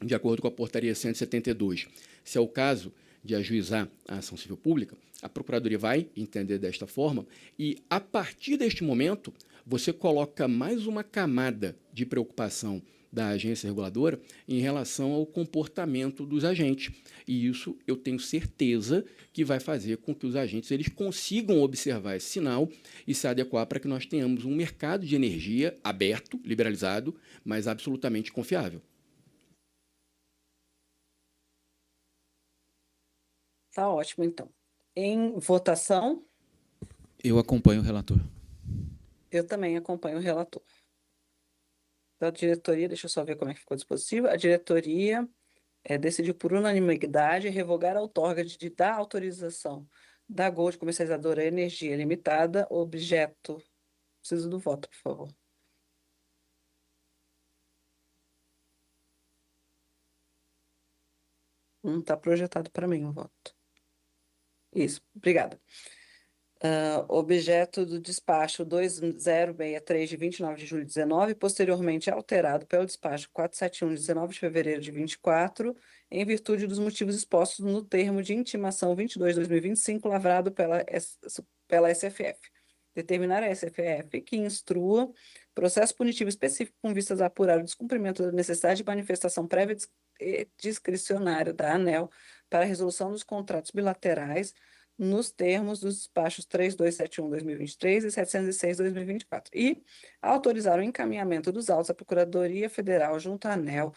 de acordo com a portaria 172, se é o caso de ajuizar a ação civil pública, a Procuradoria vai entender desta forma e, a partir deste momento, você coloca mais uma camada de preocupação da agência reguladora em relação ao comportamento dos agentes. E isso eu tenho certeza que vai fazer com que os agentes eles consigam observar esse sinal e se adequar para que nós tenhamos um mercado de energia aberto, liberalizado, mas absolutamente confiável.
Tá ótimo, então. Em votação,
Eu acompanho o relator.
eu também acompanho o relator. Da diretoria, deixa eu só ver como é que ficou o dispositivo. A diretoria decidiu por unanimidade revogar a outorga da autorização da Gold Comercializadora Energia Limitada, objeto. Preciso do voto, por favor. Não está projetado para mim o voto. Isso, obrigada. Objeto do despacho 2063 de 29 de julho de 19, posteriormente alterado pelo despacho 471 de 19 de fevereiro de 24, em virtude dos motivos expostos no termo de intimação 22/2025, lavrado pela SFF. Determinar a SFF que instrua processo punitivo específico com vistas a apurar o descumprimento da necessidade de manifestação prévia e discricionária da ANEEL para a resolução dos contratos bilaterais nos termos dos despachos 3271/2023 e 706/2024, e autorizar o encaminhamento dos autos à Procuradoria Federal junto à ANEEL,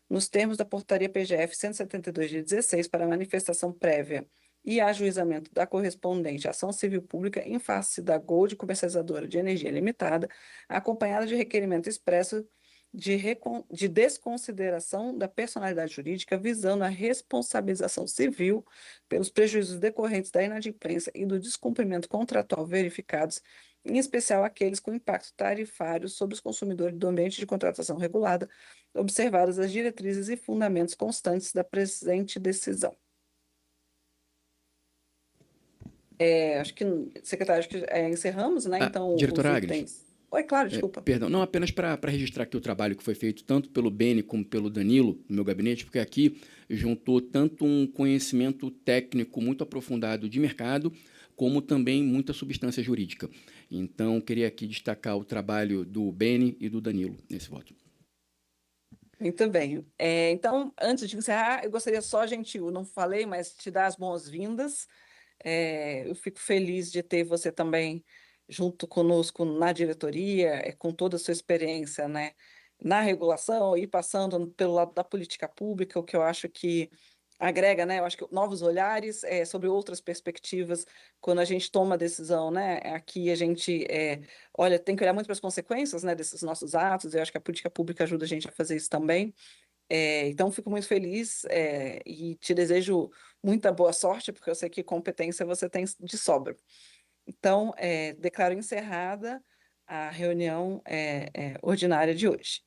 nos termos da portaria PGF 172 de 16, para manifestação prévia e ajuizamento da correspondente ação civil pública em face da Gold Comercializadora de Energia Limitada, acompanhada de requerimento expresso de desconsideração da personalidade jurídica, visando a responsabilização civil pelos prejuízos decorrentes da inadimplência e do descumprimento contratual verificados, em especial aqueles com impacto tarifário sobre os consumidores do ambiente de contratação regulada, observadas as diretrizes e fundamentos constantes da presente decisão. Acho que, secretário, acho que encerramos, né? Então,
diretora
os
Agnes.
itens. Oi, claro, desculpa.
Perdão, não, apenas para registrar aqui o trabalho que foi feito tanto pelo Beni como pelo Danilo, no meu gabinete, porque aqui juntou tanto um conhecimento técnico muito aprofundado de mercado, como também muita substância jurídica. Então, queria aqui destacar o trabalho do Beni e do Danilo nesse voto.
Muito bem. Então, antes de encerrar, eu gostaria só, gentil, não falei, mas te dar as boas-vindas. Eu fico feliz de ter você também junto conosco na diretoria, com toda a sua experiência, né, na regulação e passando pelo lado da política pública, o que eu acho que agrega, né, eu acho que novos olhares sobre outras perspectivas quando a gente toma a decisão, né, aqui a gente olha, tem que olhar muito para as consequências, né, desses nossos atos, eu acho que a política pública ajuda a gente a fazer isso também. Então, fico muito feliz e te desejo muita boa sorte, porque eu sei que competência você tem de sobra. Então, declaro encerrada a reunião ordinária de hoje.